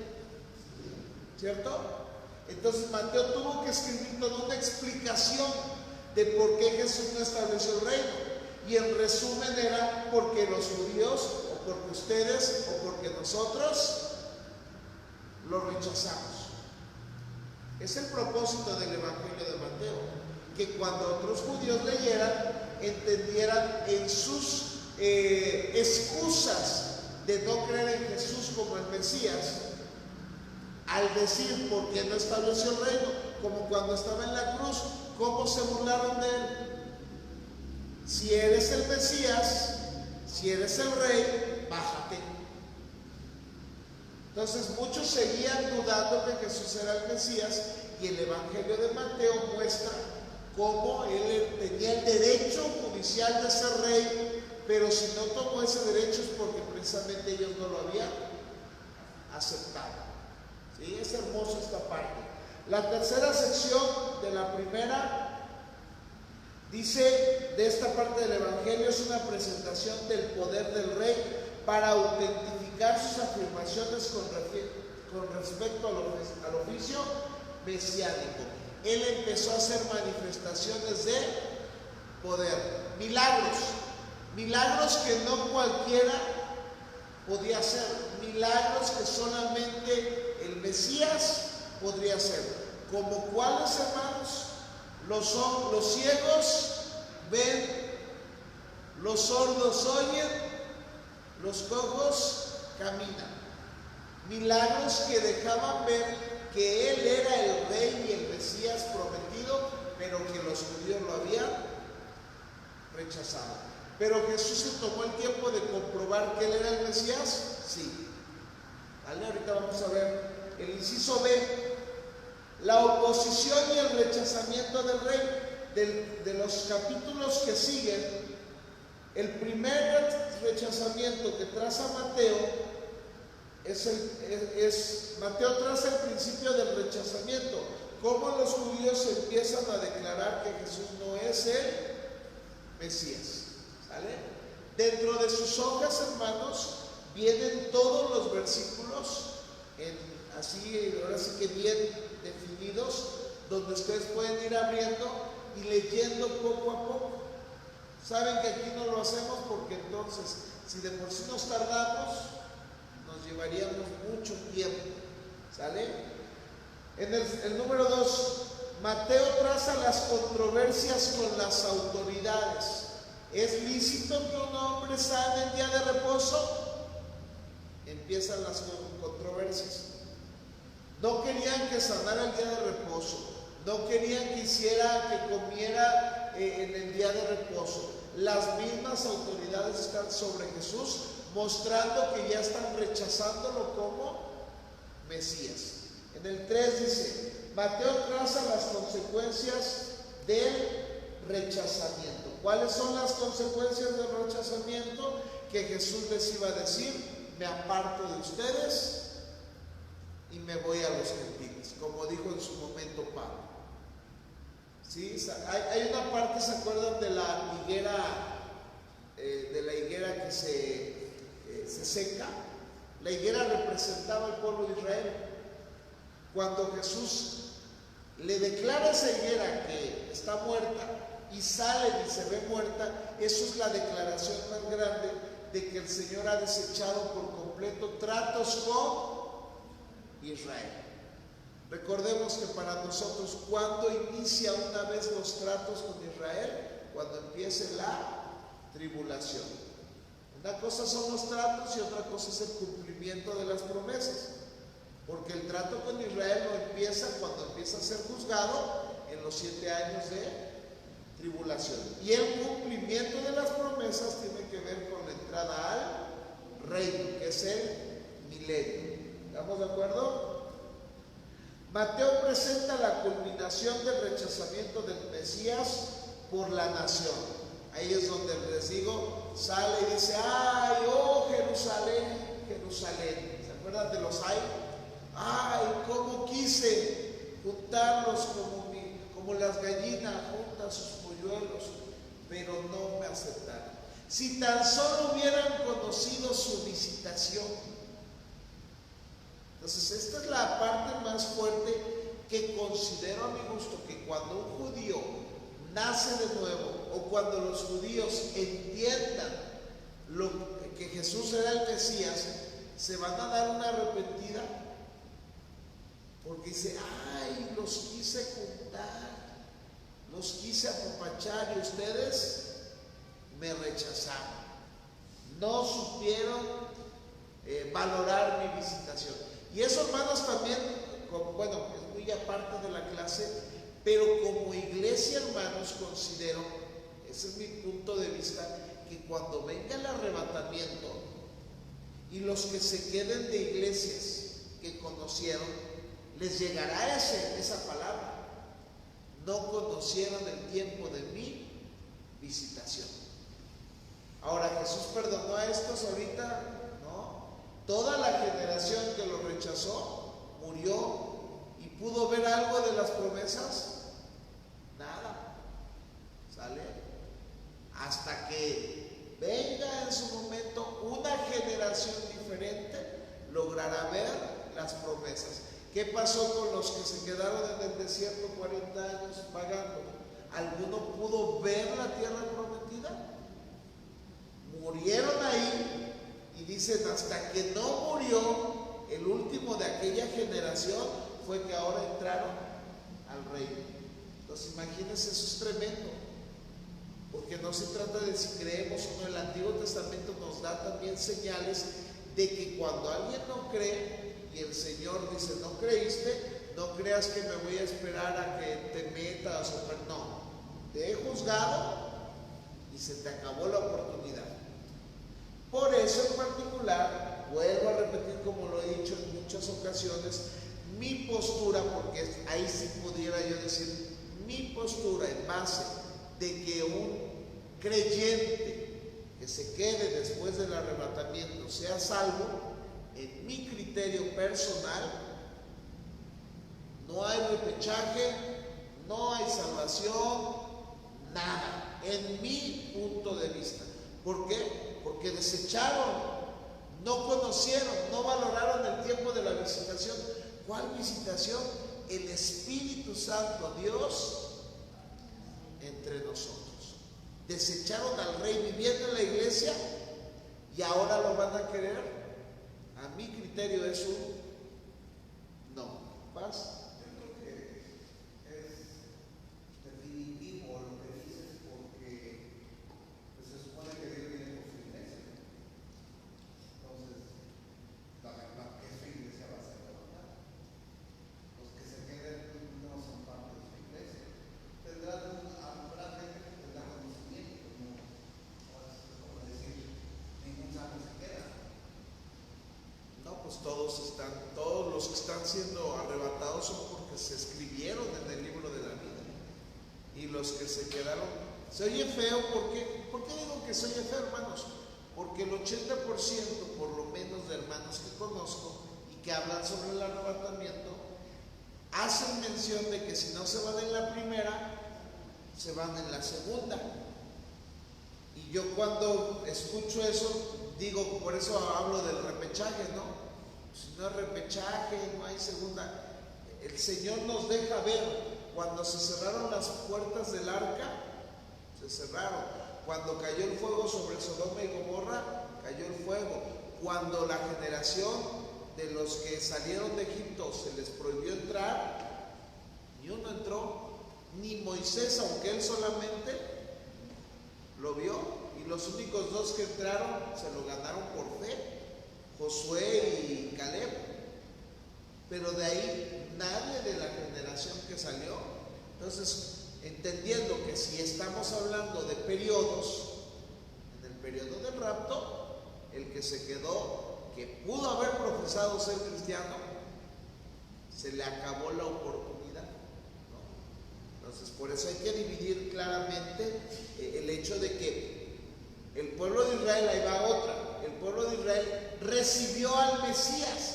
A: ¿Cierto? Entonces Mateo tuvo que escribir toda una explicación de por qué Jesús no estableció el reino. Y en resumen era porque los judíos, o porque ustedes, o porque nosotros lo rechazamos. Es el propósito del Evangelio de Mateo, que cuando otros judíos leyeran, entendieran en sus excusas de no creer en Jesús como el Mesías, al decir por qué no estableció el reino, como cuando estaba en la cruz, cómo se burlaron de él. Si eres el Mesías, si eres el rey, bájate. Entonces muchos seguían dudando que Jesús era el Mesías, y el Evangelio de Mateo muestra cómo él tenía el derecho judicial de ser rey, pero si no tomó ese derecho es porque precisamente ellos no lo habían aceptado. ¿Sí? Es hermoso esta parte. La tercera sección de la primera Dice de esta parte del Evangelio, es una presentación del poder del Rey para autentificar sus afirmaciones con respecto al oficio mesiánico. Él empezó a hacer manifestaciones de poder, milagros que no cualquiera podía hacer, milagros que solamente el Mesías podría hacer. ¿Como cuáles, hermanos? Los ciegos ven, los sordos oyen, los cojos caminan. Milagros que dejaban ver que Él era el Rey y el Mesías prometido, pero que los judíos lo habían rechazado. Pero Jesús se tomó el tiempo de comprobar que Él era el Mesías. Sí. ¿Vale? Ahorita vamos a ver el inciso B. La oposición y el rechazamiento del Rey. De los capítulos que siguen, el primer rechazamiento que traza Mateo Mateo traza el principio del rechazamiento, cómo los judíos empiezan a declarar que Jesús no es el Mesías. ¿Sale? Dentro de sus hojas, hermanos, vienen todos los versículos ahora sí que bien definidos, donde ustedes pueden ir abriendo y leyendo poco a poco. Saben que aquí no lo hacemos porque entonces, si de por sí nos tardamos, nos llevaríamos mucho tiempo. ¿Sale? En el número 2, Mateo traza las controversias con las autoridades. ¿Es lícito que un hombre sane el día de reposo? Empiezan las controversias. No querían que sanara el día de reposo, no querían que comiera en el día de reposo. Las mismas autoridades están sobre Jesús, mostrando que ya están rechazándolo como Mesías. En el 3 dice, Mateo traza las consecuencias del rechazamiento. ¿Cuáles son las consecuencias del rechazamiento? Que Jesús les iba a decir, me aparto de ustedes y me voy a los gentiles, como dijo en su momento Pablo. ¿Sí? Hay una parte, ¿se acuerdan de la higuera que se seca? La higuera representaba al pueblo de Israel. Cuando Jesús le declara a esa higuera que está muerta y sale y se ve muerta, eso es la declaración más grande de que el Señor ha desechado por completo tratos con Israel. Recordemos que para nosotros, ¿cuándo inicia una vez los tratos con Israel? Cuando empiece la tribulación. Una cosa son los tratos y otra cosa es el cumplimiento de las promesas, porque el trato con Israel no empieza cuando empieza a ser juzgado en los 7 años de tribulación, y el cumplimiento de las promesas tiene que ver con la entrada al reino, que es el milenio. ¿Estamos de acuerdo? Mateo presenta la culminación del rechazamiento del Mesías por la nación. Ahí es donde les digo, sale y dice, ay, oh Jerusalén, Jerusalén. ¿Se acuerdan de los ay? Ay, cómo quise juntarlos como las gallinas juntan sus polluelos, pero no me aceptaron. Si tan solo hubieran conocido su visitación. Entonces, esta es la parte más fuerte que considero a mi gusto, que cuando un judío nace de nuevo, o cuando los judíos entiendan que Jesús era el Mesías, se van a dar una arrepentida, porque dice, ay, los quise juntar, los quise apapachar y ustedes me rechazaron, no supieron valorar mi visitación. Y eso, hermanos, también, bueno, es muy aparte de la clase, pero como iglesia, hermanos, considero, ese es mi punto de vista, que cuando venga el arrebatamiento y los que se queden de iglesias que conocieron, les llegará esa palabra. No conocieron el tiempo de mi visitación. Ahora, ¿Jesús perdonó a estos ahorita? No. Toda la generación que lo rechazó murió, y pudo ver algo de las promesas. Nada. ¿Sale? hasta que venga en su momento una generación diferente, logrará ver las promesas. ¿Qué pasó con los que se quedaron en el desierto 40 años vagando? ¿Alguno pudo ver la tierra prometida? Murieron ahí y dicen, hasta que no murió el último de aquella generación fue que ahora entraron al reino. Entonces imagínense, eso es tremendo, porque no se trata de si creemos o no. El Antiguo Testamento nos da también señales de que cuando alguien no cree y el Señor dice, no creíste, no creas que me voy a esperar a que te metas o no, te he juzgado y se te acabó la oportunidad. Por eso en particular, vuelvo a repetir como lo he dicho en muchas ocasiones, mi postura, porque ahí sí pudiera yo decir mi postura en base de que un creyente que se quede después del arrebatamiento sea salvo, en mi criterio personal, no hay repechaje, no hay salvación, nada, en mi punto de vista. ¿Por qué? Porque desecharon, no conocieron, no valoraron el tiempo de la visitación. ¿Cuál visitación? El Espíritu Santo, Dios, entre nosotros. Desecharon al Rey viviendo en la iglesia y ahora lo van a querer. A mi criterio es un no. ¿Paz?
B: Yo creo que es definitivo lo que dices, porque pues, se supone que Dios viene por su iglesia. Entonces, esa iglesia va a ser levantada. Los que se queden no son parte de su iglesia. Habrá gente que tendrá conocimiento, no es como decir, ningún santo se queda.
A: No, pues todos los que están siendo arrebatados son porque se escribieron en el libro de la vida. Y los que se quedaron, se oye feo, ¿por qué digo que se oye feo, hermanos? Porque el 80% por lo menos de hermanos que conozco y que hablan sobre el arrebatamiento, hacen mención de que si no se van en la primera, se van en la segunda. Y yo cuando escucho eso, digo, por eso hablo del repechaje, ¿no? Si no hay repechaje, no hay segunda. El Señor nos deja ver, cuando se cerraron las puertas del arca, se cerraron. Cuando cayó el fuego sobre Sodoma y Gomorra, cayó el fuego. Cuando la generación de los que salieron de Egipto se les prohibió entrar, ni uno entró, ni Moisés, aunque él solamente lo vio, y los únicos dos que entraron se lo ganaron por fe, Josué y Caleb. Pero de ahí nadie de la generación que salió. Entonces, entendiendo que si estamos hablando de periodos, en el periodo del rapto, el que se quedó, que pudo haber profesado ser cristiano, se le acabó la oportunidad, ¿no? Entonces, por eso hay que dividir claramente el hecho de que el pueblo de Israel, ahí va otra, el pueblo de Israel recibió al Mesías,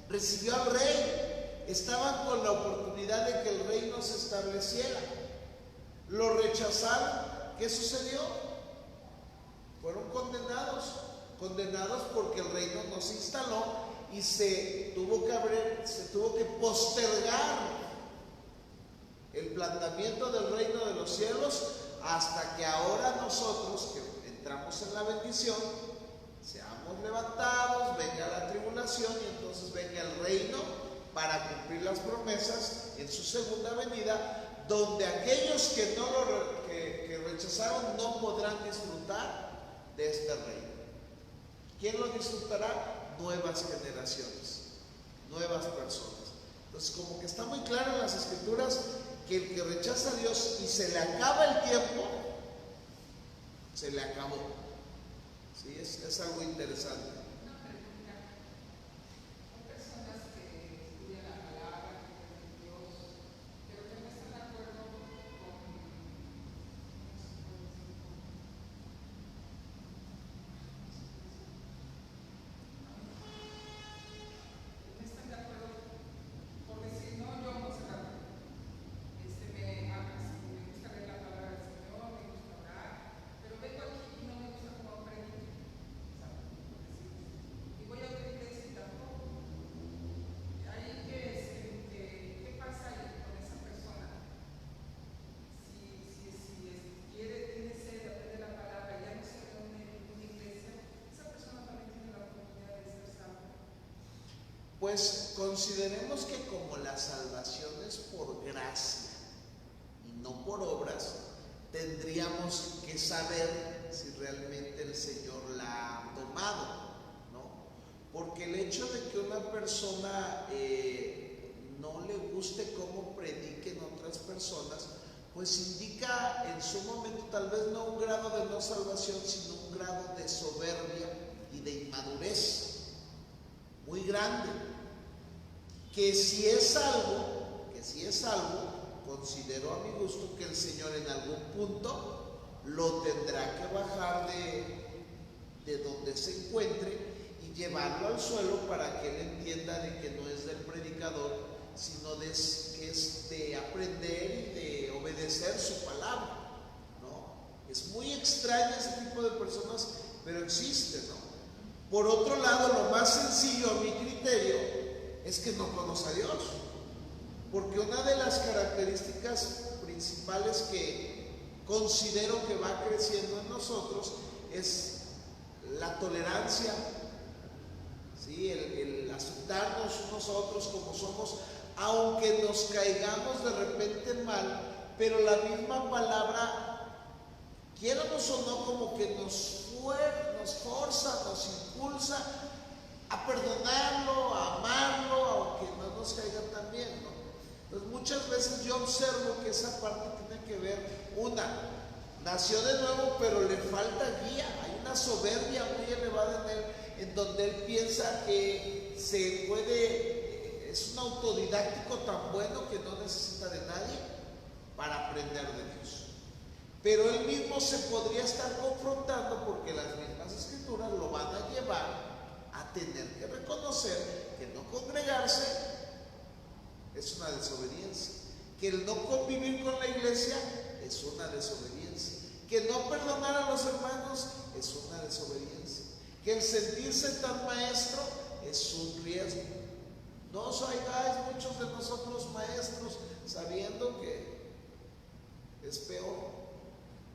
A: recibió al Rey, estaban con la oportunidad de que el reino se estableciera. Lo rechazaron. ¿Qué sucedió? Fueron condenados porque el reino no se instaló y se tuvo que postergar el planteamiento del reino de los cielos hasta que ahora nosotros que entramos en la bendición seamos levantados, venga la tribulación y entonces venga el reino para cumplir las promesas en su segunda venida, donde aquellos que rechazaron no podrán disfrutar de este reino. ¿Quién lo disfrutará? Nuevas generaciones, nuevas personas. Entonces, como que está muy claro en las Escrituras que el que rechaza a Dios y se le acaba el tiempo, se le acabó. Sí, es algo interesante.
C: Me gusta leer la palabra del Señor, me gusta orar, pero vengo
A: Pues consideremos que como la salvación es por gracia y no por obras, tendríamos que saber si realmente el Señor la ha tomado, ¿no? Porque el hecho de que una persona no le guste cómo prediquen otras personas, pues indica en su momento tal vez no un grado de no salvación, sino un grado de soberbia y de inmadurez muy grande, que si es algo, considero a mi gusto que el Señor en algún punto lo tendrá que bajar de donde se encuentre y llevarlo al suelo para que él entienda de que no es del predicador, sino que es de aprender y de obedecer su palabra, ¿no? Es muy extraño ese tipo de personas, pero existe, ¿no? Por otro lado, lo más sencillo a mi criterio es que no conoce a Dios, porque una de las características principales que considero que va creciendo en nosotros es la tolerancia, ¿sí? El aceptarnos unos a otros como somos, aunque nos caigamos de repente mal, pero la misma palabra, quiéramos o no, como que nos forza, nos impulsa a perdonarlo, a amarlo, aunque no nos caiga tan bien, ¿no? Entonces muchas veces yo observo que esa parte tiene que ver, nació de nuevo pero le falta guía, hay una soberbia muy elevada en él, en donde él piensa que se puede, es un autodidáctico tan bueno que no necesita de nadie para aprender de Dios. Pero él mismo se podría estar confrontando porque las mismas escrituras lo van a llevar a tener que reconocer que no congregarse es una desobediencia, que el no convivir con la iglesia es una desobediencia, que no perdonar a los hermanos es una desobediencia, que el sentirse tan maestro es un riesgo. No os hagáis muchos de nosotros maestros sabiendo que es peor.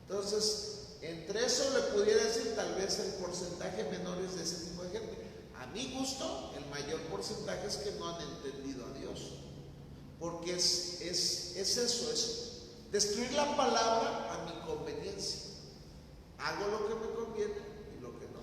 A: Entonces, entre eso le pudiera decir tal vez el porcentaje menor es de ese tipo de gente. A mi gusto, el mayor porcentaje es que no han entendido a Dios. Porque es eso, es destruir la palabra a mi conveniencia. Hago lo que me conviene y lo que no.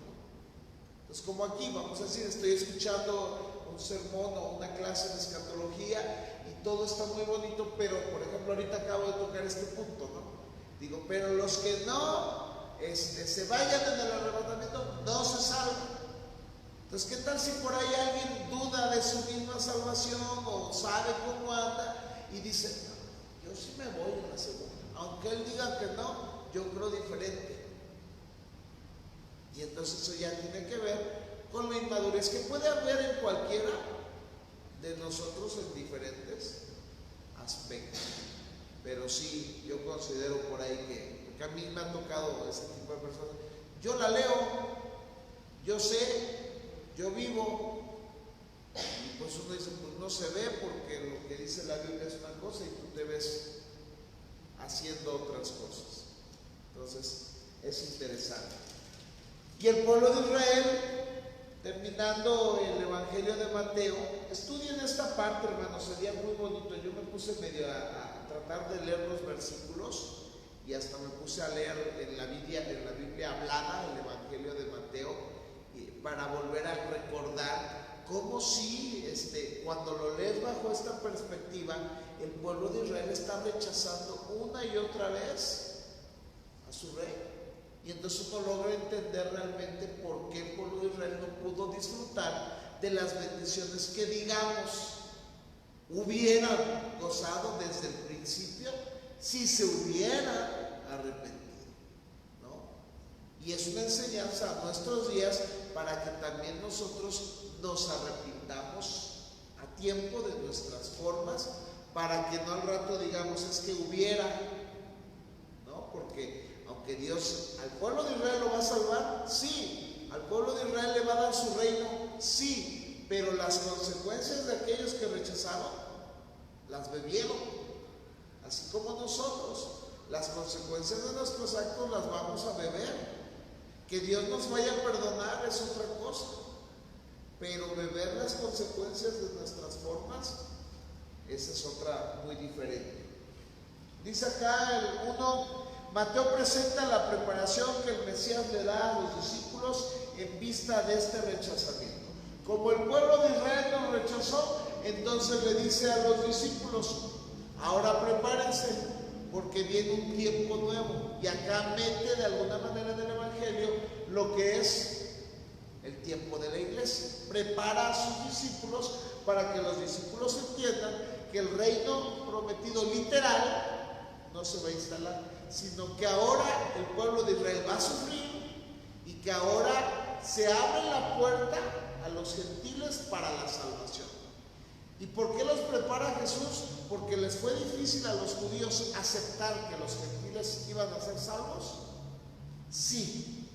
A: Entonces, como aquí, vamos a decir, estoy escuchando un sermón o una clase de escatología y todo está muy bonito, pero, por ejemplo, ahorita acabo de tocar este punto, ¿no? Digo, pero los que no se vayan en el arrebatamiento no se salvan. Entonces, ¿qué tal si por ahí alguien duda de su misma salvación o sabe cómo anda y dice, no, yo sí me voy en la segunda? Aunque él diga que no, yo creo diferente. Y entonces eso ya tiene que ver con la inmadurez que puede haber en cualquiera de nosotros en diferentes aspectos. Pero sí, yo considero por ahí que a mí me ha tocado ese tipo de personas. Yo la leo, yo sé, yo vivo, y pues uno dice, pues no se ve porque lo que dice la Biblia es una cosa y tú te ves haciendo otras cosas. Entonces, es interesante. Y el pueblo de Israel, terminando el Evangelio de Mateo, estudien esta parte, hermanos, sería muy bonito. Yo me puse medio a tratar de leer los versículos y hasta me puse a leer en la Biblia hablada, el Evangelio de Mateo, para volver a recordar cómo si cuando lo lees bajo esta perspectiva, el pueblo de Israel está rechazando una y otra vez a su rey. Y entonces uno logra entender realmente por qué el pueblo de Israel no pudo disfrutar de las bendiciones que, digamos, hubieran gozado desde el principio si se hubiera arrepentido, ¿no? Y es una enseñanza a nuestros días para que también nosotros nos arrepintamos a tiempo de nuestras formas, para que no al rato digamos es que hubiera, ¿no? Porque aunque Dios al pueblo de Israel lo va a salvar, sí, al pueblo de Israel le va a dar su reino, sí, pero las consecuencias de aquellos que rechazaron las bebieron, así como nosotros las consecuencias de nuestros actos las vamos a beber. Que Dios nos vaya a perdonar es otra cosa, pero beber las consecuencias de nuestras formas, esa es otra muy diferente. Dice acá el 1, Mateo presenta la preparación que el Mesías le da a los discípulos en vista de este rechazamiento. Como el pueblo de Israel lo rechazó, entonces le dice a los discípulos: ahora prepárense, porque viene un tiempo nuevo. Y acá mete de alguna manera en el Evangelio lo que es el tiempo de la iglesia. Prepara a sus discípulos para que los discípulos entiendan que el reino prometido literal no se va a instalar, sino que ahora el pueblo de Israel va a sufrir y que ahora se abre la puerta a los gentiles para la salvación. ¿Y por qué los prepara Jesús? Porque les fue difícil a los judíos aceptar que los gentiles iban a ser salvos. Sí.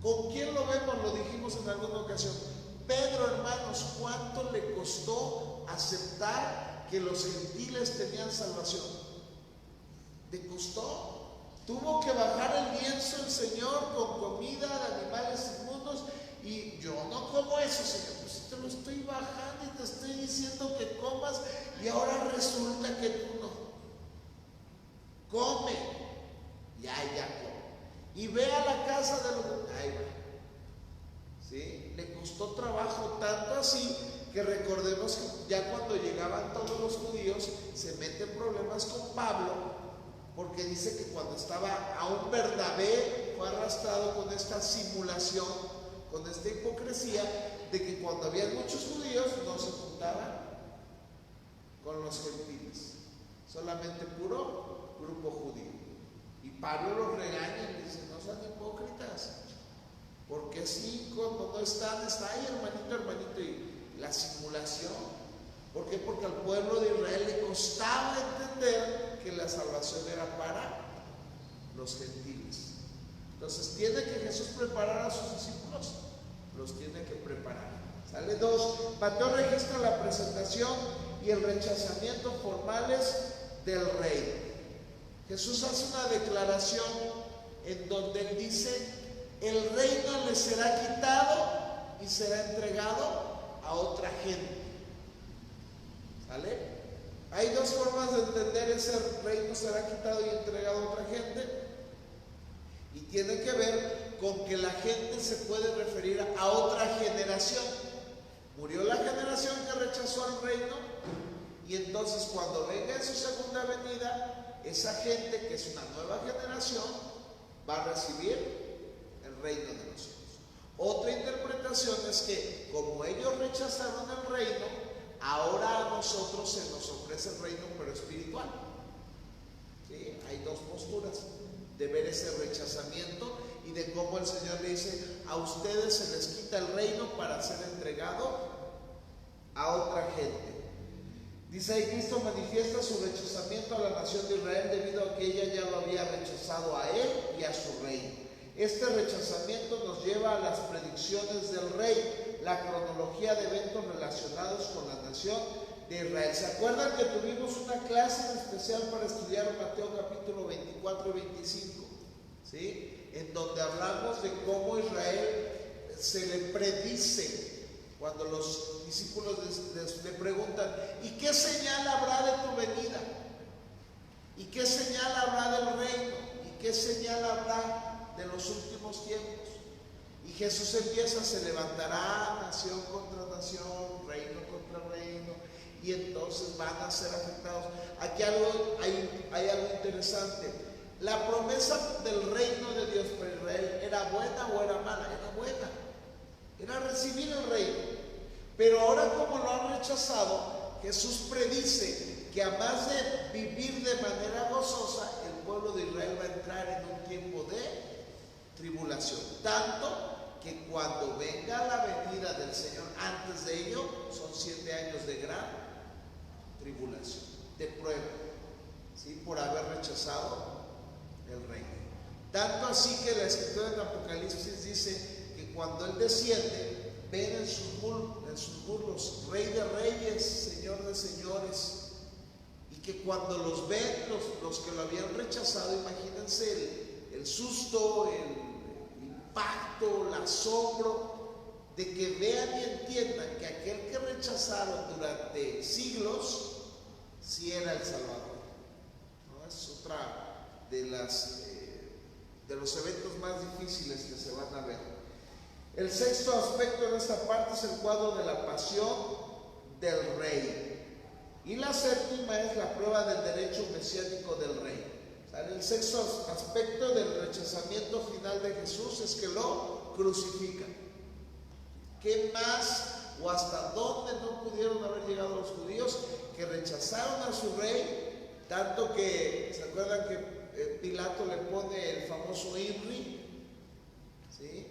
A: ¿Con quién lo vemos? Lo dijimos en alguna ocasión. Pedro, hermanos, ¿cuánto le costó aceptar que los gentiles tenían salvación? ¿Le costó? Tuvo que bajar el lienzo el Señor con comida de animales inmundos. Y yo no como eso, Señor. Pues si te lo estoy bajando y te estoy diciendo que comas, y ahora resulta que tú no. Come. Ya come. Y ve a la casa de los... Ahí va. ¿Sí? Le costó trabajo, tanto así que recordemos que ya cuando llegaban todos los judíos se meten problemas con Pablo, porque dice que cuando estaba aún Bernabé fue arrastrado con esta simulación, con esta hipocresía de que cuando había muchos judíos no se juntaban con los gentiles, solamente puro grupo judío. Y Pablo los regaña y dice: no sean hipócritas, porque si cuando no están, está ahí hermanito, y la simulación. ¿Por qué? Porque al pueblo de Israel le costaba entender que la salvación era para los gentiles. Entonces, ¿tiene que Jesús preparar a sus discípulos? Los tiene que preparar. Sale 2. Mateo registra la presentación y el rechazamiento formales del rey. Jesús hace una declaración en donde él dice: el reino le será quitado y será entregado a otra gente. ¿Sale? Hay dos formas de entender ese reino será quitado y entregado a otra gente, y tiene que ver con que la gente se puede referir a otra generación. Murió la generación que rechazó al reino, y entonces cuando venga en su segunda venida, esa gente que es una nueva generación va a recibir el reino de los cielos. Otra interpretación es que como ellos rechazaron el reino, ahora a nosotros se nos ofrece el reino, pero espiritual. ¿Sí? Hay dos posturas de ver ese rechazamiento y de cómo el Señor le dice: a ustedes se les quita el reino para ser entregado a otra gente. Dice ahí: Cristo manifiesta su rechazamiento a la nación de Israel debido a que ella ya lo había rechazado a él y a su reino. Este rechazamiento nos lleva a las predicciones del rey, la cronología de eventos relacionados con la nación de Israel. ¿Se acuerdan que tuvimos una clase en especial para estudiar Mateo capítulo 24 y 25? ¿Sí? En donde hablamos de cómo Israel se le predice cuando los discípulos le preguntan: ¿y qué señal habrá de tu venida? ¿Y qué señal habrá del reino? ¿Y qué señal habrá de los últimos tiempos? Y Jesús empieza: se levantará nación contra nación, reino contra reino, y entonces van a ser afectados. Aquí hay algo interesante. La promesa del reino de Dios para Israel, ¿era buena o era mala? Era buena, era recibir el reino. Pero ahora, como lo han rechazado, Jesús predice que a más de vivir de manera gozosa, el pueblo de Israel va a entrar en un tiempo de tribulación, tanto que cuando venga la venida del Señor, antes de ello son 7 años de gran tribulación, de prueba, ¿sí? Por haber rechazado el reino. Tanto así que la escritura en Apocalipsis dice que cuando Él desciende, ven en sus burlos Rey de Reyes, Señor de Señores, y que cuando los ven los que lo habían rechazado, imagínense el susto, el impacto, el asombro, de que vean y entiendan que aquel que rechazaron durante siglos, sí era el Salvador, ¿no? Es otra de los eventos más difíciles que se van a ver. El sexto aspecto en esta parte es el cuadro de la pasión del rey. Y la séptima es la prueba del derecho mesiánico del rey. O sea, el sexto aspecto del rechazamiento final de Jesús es que lo crucifican. ¿Qué más o hasta dónde no pudieron haber llegado los judíos que rechazaron a su rey? Tanto que, ¿se acuerdan que Pilato le pone el famoso INRI? ¿Sí?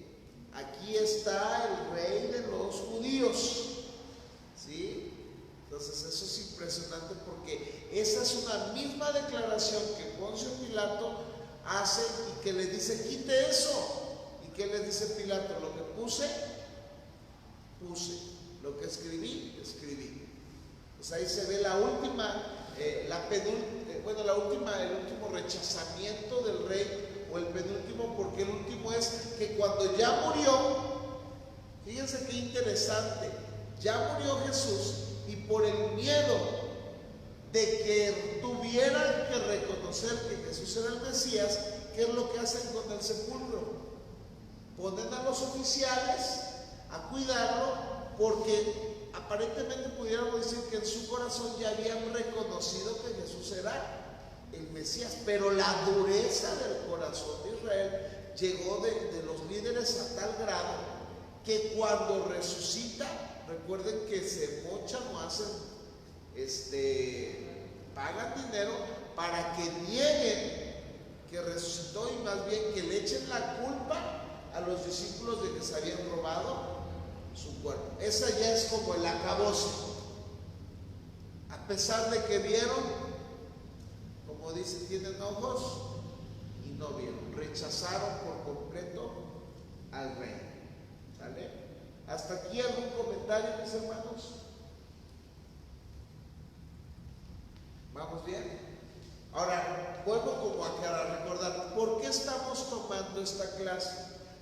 A: Aquí está el rey de los judíos. ¿Sí? Entonces eso es impresionante porque esa es una misma declaración que Poncio Pilato hace y que le dice, quite eso. ¿Y qué le dice Pilato? Lo que puse, lo que escribí. Pues ahí se ve la última, el último rechazamiento del rey, o el penúltimo, porque el último es que cuando ya murió, fíjense qué interesante, ya murió Jesús y por el miedo de que tuvieran que reconocer que Jesús era el Mesías, ¿qué es lo que hacen con el sepulcro? Ponen a los oficiales a cuidarlo, porque aparentemente pudiéramos decir que en su corazón ya habían reconocido que Jesús era el Mesías, pero la dureza del corazón de Israel llegó de los líderes a tal grado que cuando resucita, recuerden que se mochan o hacen, pagan dinero para que nieguen que resucitó y más bien que le echen la culpa a los discípulos de que se habían robado su cuerpo. Esa ya es como el acabose. A pesar de que vieron, como dice, tienen ojos y no vieron, rechazaron por completo al rey. ¿Sale? ¿Hasta aquí algún comentario, mis hermanos? ¿Vamos bien? Ahora, vuelvo como a recordar, ¿por qué estamos tomando esta clase?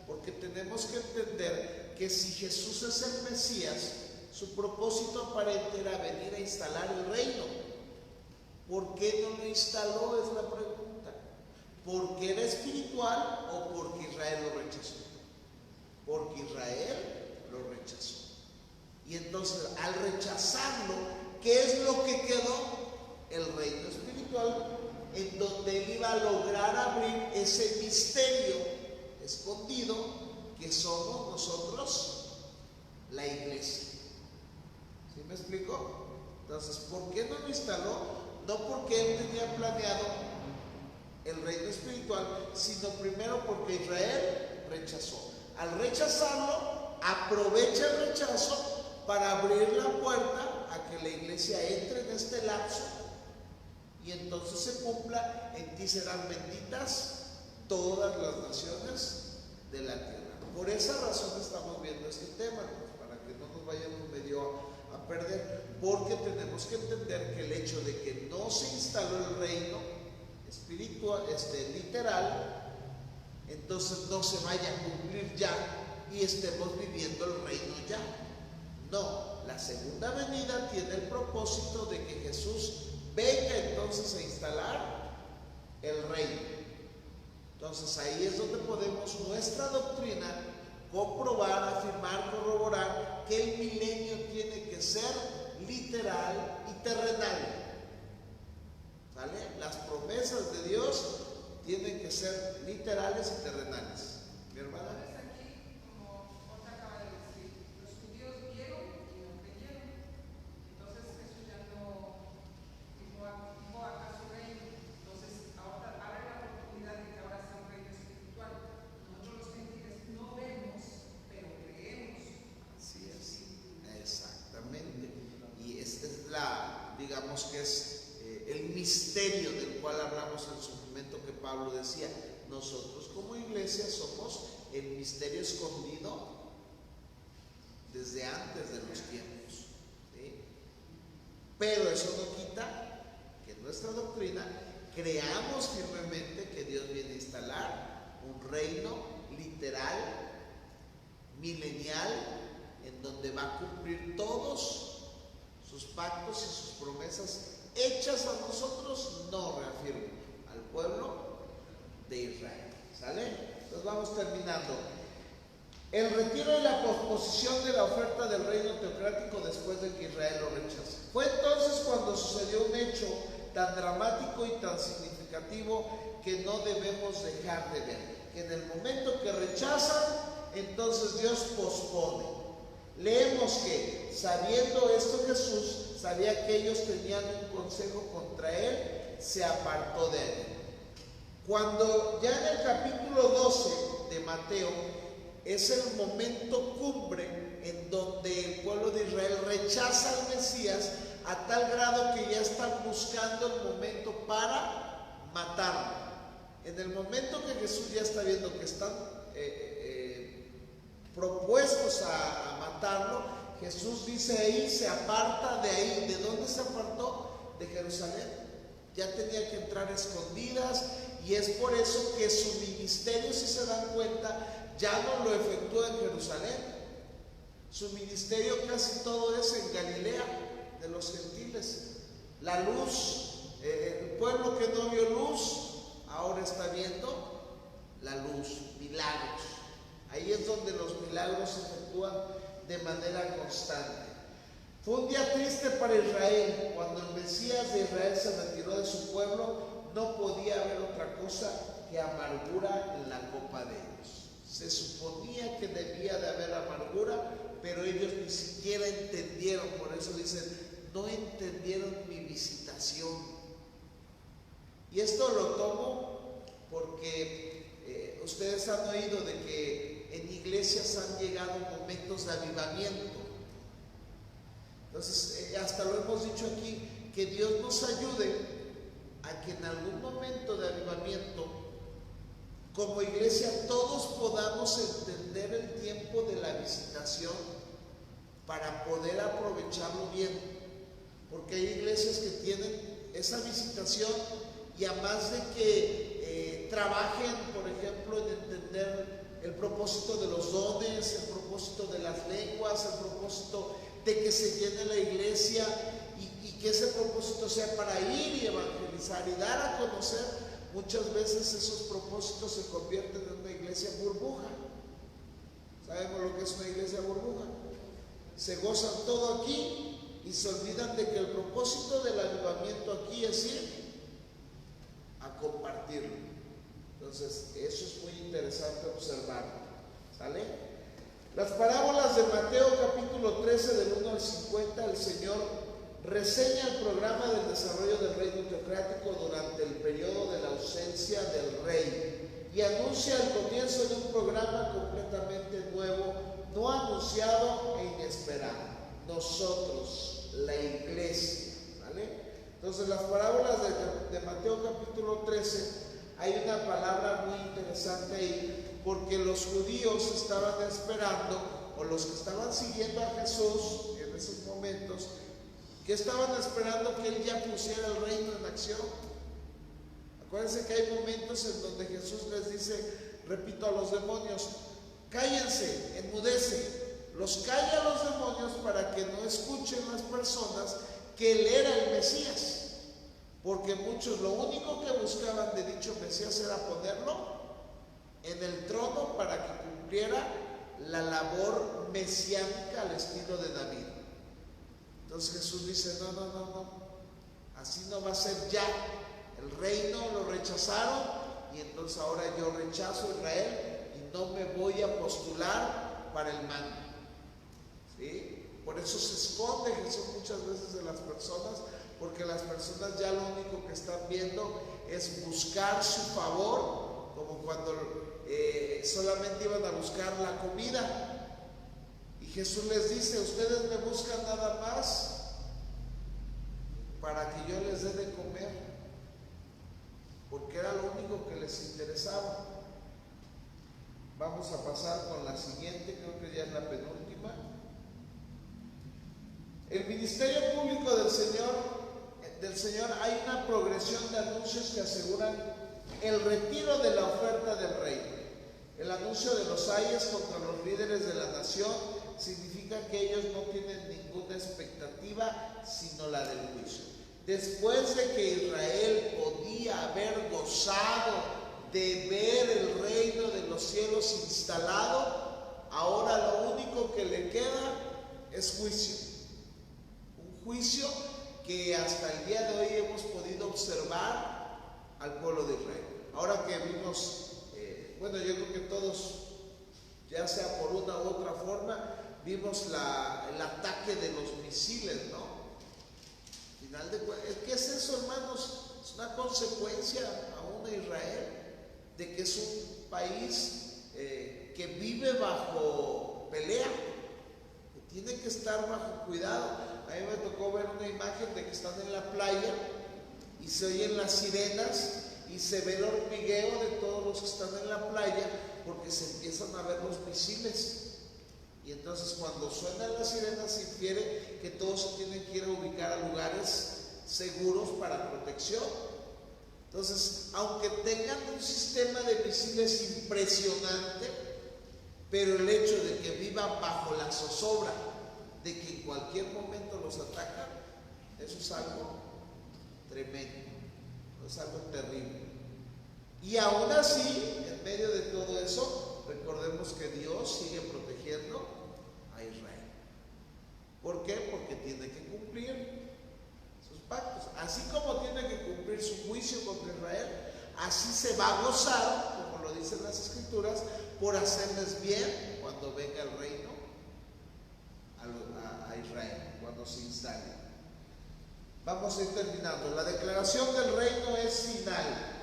A: Porque tenemos que entender que si Jesús es el Mesías, su propósito aparente era venir a instalar el reino. ¿Por qué no lo instaló? Es la pregunta. ¿Porque era espiritual o porque Israel lo rechazó? Porque Israel lo rechazó. Y entonces, al rechazarlo, ¿qué es lo que quedó? El reino espiritual, en donde él iba a lograr abrir ese misterio escondido que somos nosotros, la iglesia. ¿Sí me explico? Entonces, ¿por qué no lo instaló? No porque él tenía planeado el reino espiritual, sino primero porque Israel rechazó. Al rechazarlo, aprovecha el rechazo para abrir la puerta a que la iglesia entre en este lapso y entonces se cumpla: en ti serán benditas todas las naciones de la tierra. Por esa razón estamos viendo este tema, pues, para que no nos vayamos medio a perder, porque tenemos que entender que el hecho de que no se instaló el reino espiritual, literal, entonces no se vaya a cumplir ya y estemos viviendo el reino ya. No, la segunda venida tiene el propósito de que Jesús venga entonces a instalar el reino. Entonces ahí es donde podemos nuestra doctrina comprobar, afirmar, corroborar que el milenio tiene que ser literal y terrenal. ¿Sale? Las promesas de Dios tienen que ser literales y terrenales. ¿Mi hermana?
C: Aquí, como Jorge acaba de decir, los judíos vieron y no creyeron. Entonces Jesús ya no dijo acá su reino. Entonces ahora abre la oportunidad de que ahora sea un reino espiritual. Nosotros los gentiles no vemos, pero creemos.
A: Así es, exactamente. Y esta es digamos que es el misterio del cual hablamos en su momento, que Pablo decía: nosotros como iglesia somos el misterio escondido desde antes de los tiempos, ¿sí? Pero eso no quita que en nuestra doctrina creamos firmemente que Dios viene a instalar un reino literal, milenial en donde va a cumplir todos sus pactos y sus promesas hechas a nosotros, no, reafirmo, al pueblo de Israel. ¿Sale? Entonces vamos terminando. El retiro y la posposición de la oferta del reino teocrático después de que Israel lo rechaza. Fue entonces cuando sucedió un hecho tan dramático y tan significativo que no debemos dejar de ver. Que en el momento que rechazan, entonces Dios pospone. Leemos que, sabiendo esto Jesús, sabía que ellos tenían un consejo contra él, se apartó de él. Cuando ya en el capítulo 12 de Mateo, es el momento cumbre en donde el pueblo de Israel rechaza al Mesías a tal grado que ya están buscando el momento para matarlo. En el momento que Jesús ya está viendo que están propuestos a matarlo, Jesús dice ahí, se aparta de ahí. ¿De dónde se apartó? De Jerusalén. Ya tenía que entrar a escondidas, y es por eso que su ministerio, si se dan cuenta, ya no lo efectúa en Jerusalén. Su ministerio casi todo es en Galilea de los gentiles. La luz, el pueblo que no vio luz, ahora está viendo la luz, milagros. Ahí es donde los milagros se efectúan de manera constante. Fue un día triste para Israel. Cuando el Mesías de Israel se retiró de su pueblo, no podía haber otra cosa que amargura en la copa de ellos. Se suponía que debía de haber amargura, pero ellos ni siquiera entendieron. Por eso dicen, no entendieron mi visitación. Y esto lo tomo porque ustedes han oído de que en iglesias han llegado momentos de avivamiento. Entonces, hasta lo hemos dicho aquí, que Dios nos ayude a que en algún momento de avivamiento, como iglesia, todos podamos entender el tiempo de la visitación para poder aprovecharlo bien. Porque hay iglesias que tienen esa visitación y además de que trabajen, por ejemplo, en entender el propósito de los dones, el propósito de las lenguas, el propósito de que se llene la iglesia y que ese propósito sea para ir y evangelizar y dar a conocer, muchas veces esos propósitos se convierten en una iglesia burbuja. ¿Sabemos lo que es una iglesia burbuja? Se gozan todo aquí y se olvidan de que el propósito del avivamiento aquí es ir a compartirlo. Entonces, eso es muy interesante observarlo. ¿Sale? Las parábolas de Mateo capítulo 13 del 1 al 50, el Señor reseña el programa del desarrollo del reino teocrático durante el periodo de la ausencia del rey y anuncia el comienzo de un programa completamente nuevo, no anunciado e inesperado. Nosotros, la iglesia. ¿Vale? Entonces, las parábolas de Mateo capítulo 13, hay una palabra muy interesante ahí, porque los judíos estaban esperando, o los que estaban siguiendo a Jesús en esos momentos, que estaban esperando que Él ya pusiera el reino en acción. Acuérdense que hay momentos en donde Jesús les dice, repito, a los demonios, cállense, enmudece, los calla a los demonios para que no escuchen las personas que Él era el Mesías. Porque muchos lo único que buscaban de dicho Mesías era ponerlo en el trono para que cumpliera la labor mesiánica al estilo de David. Entonces Jesús dice, no, así no va a ser ya. El reino lo rechazaron y entonces ahora yo rechazo a Israel y no me voy a postular para el mando. ¿Sí? Por eso se esconde Jesús muchas veces de las personas, porque las personas ya lo único que están viendo es buscar su favor, como cuando solamente iban a buscar la comida. Y Jesús les dice, ustedes me buscan nada más para que yo les dé de comer, porque era lo único que les interesaba. Vamos a pasar con la siguiente, creo que ya es la penúltima. El ministerio público del Señor hay una progresión de anuncios que aseguran el retiro de la oferta del reino. El anuncio de los ayes contra los líderes de la nación significa que ellos no tienen ninguna expectativa sino la del juicio. Después de que Israel podía haber gozado de ver el reino de los cielos instalado, ahora lo único que le queda es juicio. Un juicio que hasta el día de hoy hemos podido observar al pueblo de Israel. Ahora que vimos, yo creo que todos, ya sea por una u otra forma, vimos el ataque de los misiles, ¿no? Final de cuentas, ¿qué es eso, hermanos? Es una consecuencia aún de Israel, de que es un país que vive bajo pelea, que tiene que estar bajo cuidado. A mí me tocó ver una imagen de que están en la playa y se oyen las sirenas y se ve el hormigueo de todos los que están en la playa porque se empiezan a ver los misiles. Y entonces cuando suenan las sirenas se infiere que todos se tienen que ir a ubicar a lugares seguros para protección. Entonces, aunque tengan un sistema de misiles impresionante, pero el hecho de que vivan bajo la zozobra de que en cualquier momento los atacan, eso es algo tremendo, es algo terrible. Y aún así, en medio de todo eso, recordemos que Dios sigue protegiendo a Israel. ¿Por qué? Porque tiene que cumplir sus pactos. Así como tiene que cumplir su juicio contra Israel, así se va a gozar, como lo dicen las Escrituras, por hacerles bien cuando venga el reino a Israel, cuando se instale. Vamos a ir terminando. La declaración del reino es final.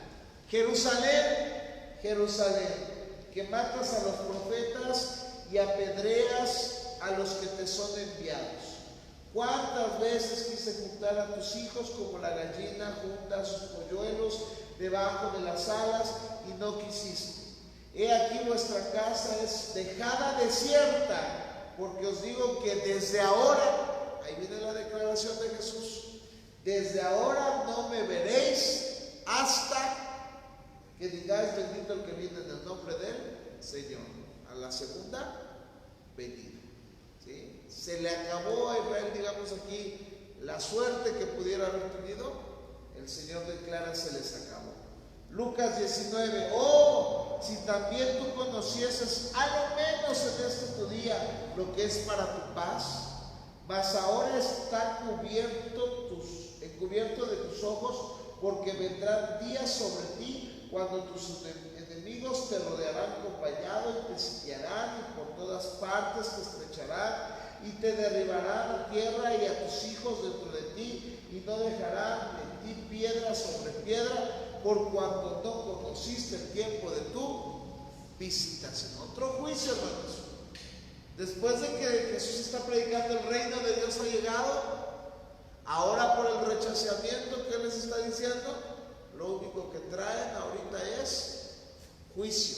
A: Jerusalén, Jerusalén, que matas a los profetas y apedreas a los que te son enviados. ¿Cuántas veces quise juntar a tus hijos como la gallina junta a sus polluelos debajo de las alas y no quisiste? He aquí vuestra casa es dejada desierta, porque os digo que desde ahora, ahí viene la declaración de Jesús, desde ahora no me veréis hasta que digáis bendito el que viene en el nombre del Señor, a la segunda venida. ¿Sí? Se le acabó a Israel, digamos aquí, la suerte que pudiera haber tenido, el Señor declara se les acabó. Lucas 19, oh, si también tú conocieses a lo menos en este tu día lo que es para tu paz, mas ahora está encubierto de tus ojos, porque vendrán días sobre ti cuando tus enemigos te rodearán con vallado y te sitiarán y por todas partes te estrecharán y te derribarán a tierra y a tus hijos dentro de ti y no dejarán en ti piedra sobre piedra, por cuanto no conociste el tiempo de tu visitación. Otro juicio, hermanos. Después de que Jesús está predicando el reino de Dios ha llegado, ahora por el rechazamiento que les está diciendo, lo único que traen ahorita es juicio.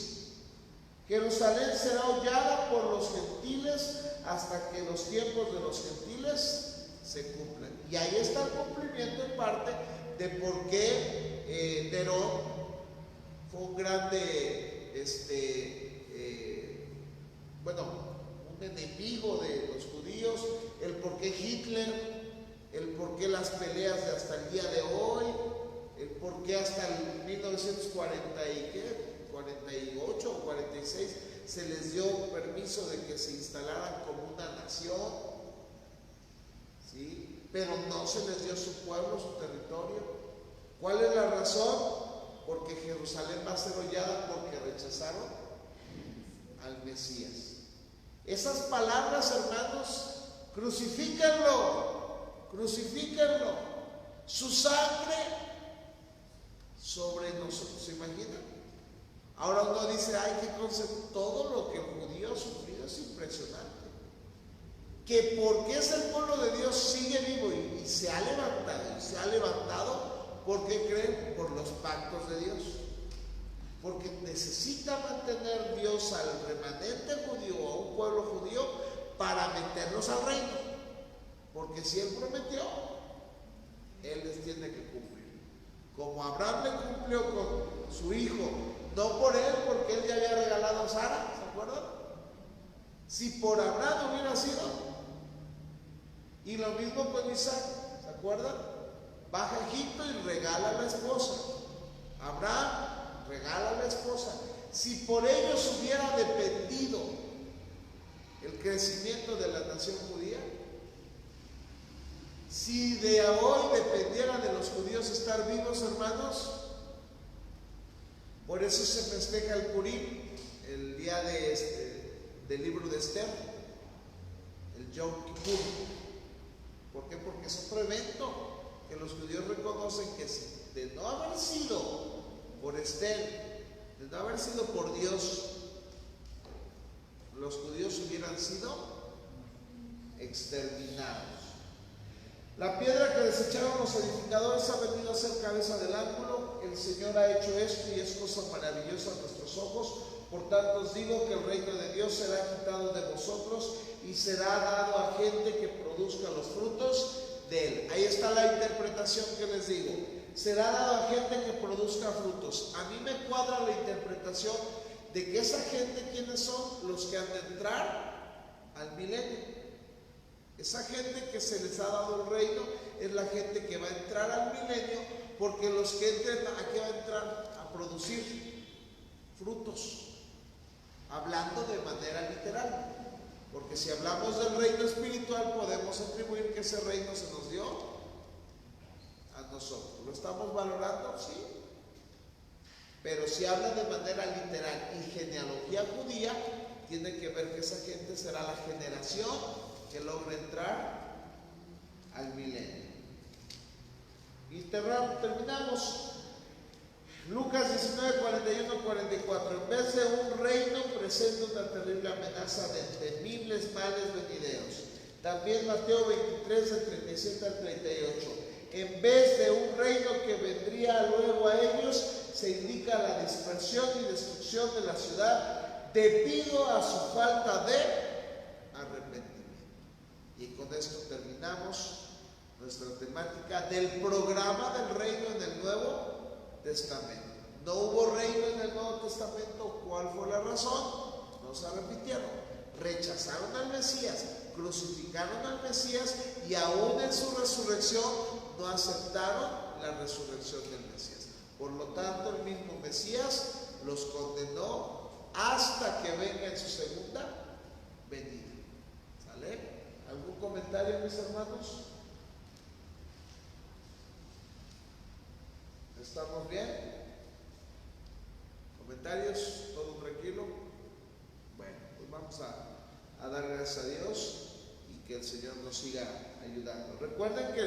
A: Jerusalén será hollada por los gentiles hasta que los tiempos de los gentiles se cumplan. Y ahí está el cumplimiento en parte de por qué Nerón fue un grande, un enemigo de los judíos, el por qué Hitler, el por qué las peleas de hasta el día de hoy, el por qué hasta el 1948 o 46 se les dio permiso de que se instalaran como una nación, ¿sí? Pero no se les dio su pueblo, su territorio. ¿Cuál es la razón? Porque Jerusalén va a ser hollada porque rechazaron al Mesías. Esas palabras, hermanos, crucifíquenlo, crucifíquenlo. Su sangre sobre nosotros, ¿se imaginan? Ahora uno dice, ay, qué concepto, todo lo que el judío ha sufrido es impresionante. Que porque es el pueblo de Dios sigue vivo y se ha levantado, ¿por qué creen? Por los pactos de Dios. Porque necesita mantener Dios al remanente judío, a un pueblo judío, para meterlos al reino. Porque si Él prometió, Él les tiene que cumplir. Como Abraham le cumplió con su hijo No por él, porque él ya había regalado a Sara, ¿se acuerdan? Si por Abraham hubiera sido. Y lo mismo con Isaac, ¿se acuerdan? Baja a Egipto y regala a la esposa. Abraham regala a la esposa. Si por ellos hubiera dependido el crecimiento de la nación judía, si de hoy dependiera de los judíos estar vivos, hermanos, por eso se festeja el Purim, el día del libro de Esther, el Yom Kippur. ¿Por qué? Porque es otro evento que los judíos reconocen que de no haber sido por Esther, de no haber sido por Dios, los judíos hubieran sido exterminados. La piedra que desecharon los edificadores ha venido a ser cabeza del ángulo. El Señor ha hecho esto y es cosa maravillosa a nuestros ojos. Por tanto os digo que el reino de Dios será quitado de vosotros y será dado a gente que produzca los frutos de él. Ahí está la interpretación que les digo. Será dado a gente que produzca frutos. A mí me cuadra la interpretación de que esa gente, ¿quiénes son? Los que han de entrar al milenio. Esa gente que se les ha dado el reino es la gente que va a entrar al milenio, porque los que entren, ¿a qué va a entrar? A producir frutos, hablando de manera literal, porque si hablamos del reino espiritual podemos atribuir que ese reino se nos dio a nosotros. ¿Lo estamos valorando? Sí. Pero si habla de manera literal y genealogía judía, tiene que ver que esa gente será la generación que logra entrar al milenio. Y terminamos. Lucas 19, 41, 44. En vez de un reino presenta una terrible amenaza de temibles males venideros. También Mateo 23, del 37 al 38. En vez de un reino que vendría luego a ellos, se indica la dispersión y destrucción de la ciudad debido a su falta de arrepentimiento. Y con esto terminamos nuestra temática del programa del reino en el Nuevo Testamento. No hubo reino en el Nuevo Testamento. ¿Cuál fue la razón? No se arrepintieron, rechazaron al Mesías, crucificaron al Mesías y aún en su resurrección no aceptaron la resurrección del Mesías. Por lo tanto, el mismo Mesías los condenó hasta que venga en su segunda venida. ¿Sale? ¿Algún comentario, mis hermanos? ¿Estamos bien? ¿Comentarios? ¿Todo tranquilo? Bueno, pues vamos a dar gracias a Dios y que el Señor nos siga ayudando. Recuerden que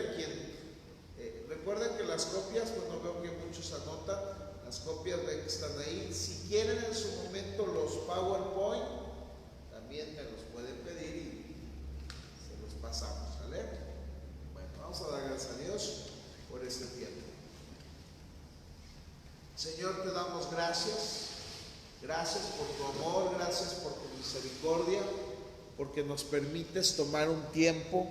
A: las copias, bueno, veo que muchos anotan, las copias ven que están ahí. Si quieren en su momento los PowerPoint, también me los pueden pedir y se los pasamos, ¿vale? Bueno, vamos a dar gracias a Dios por este tiempo. Señor, te damos gracias. Gracias por tu amor, gracias por tu misericordia, porque nos permites tomar un tiempo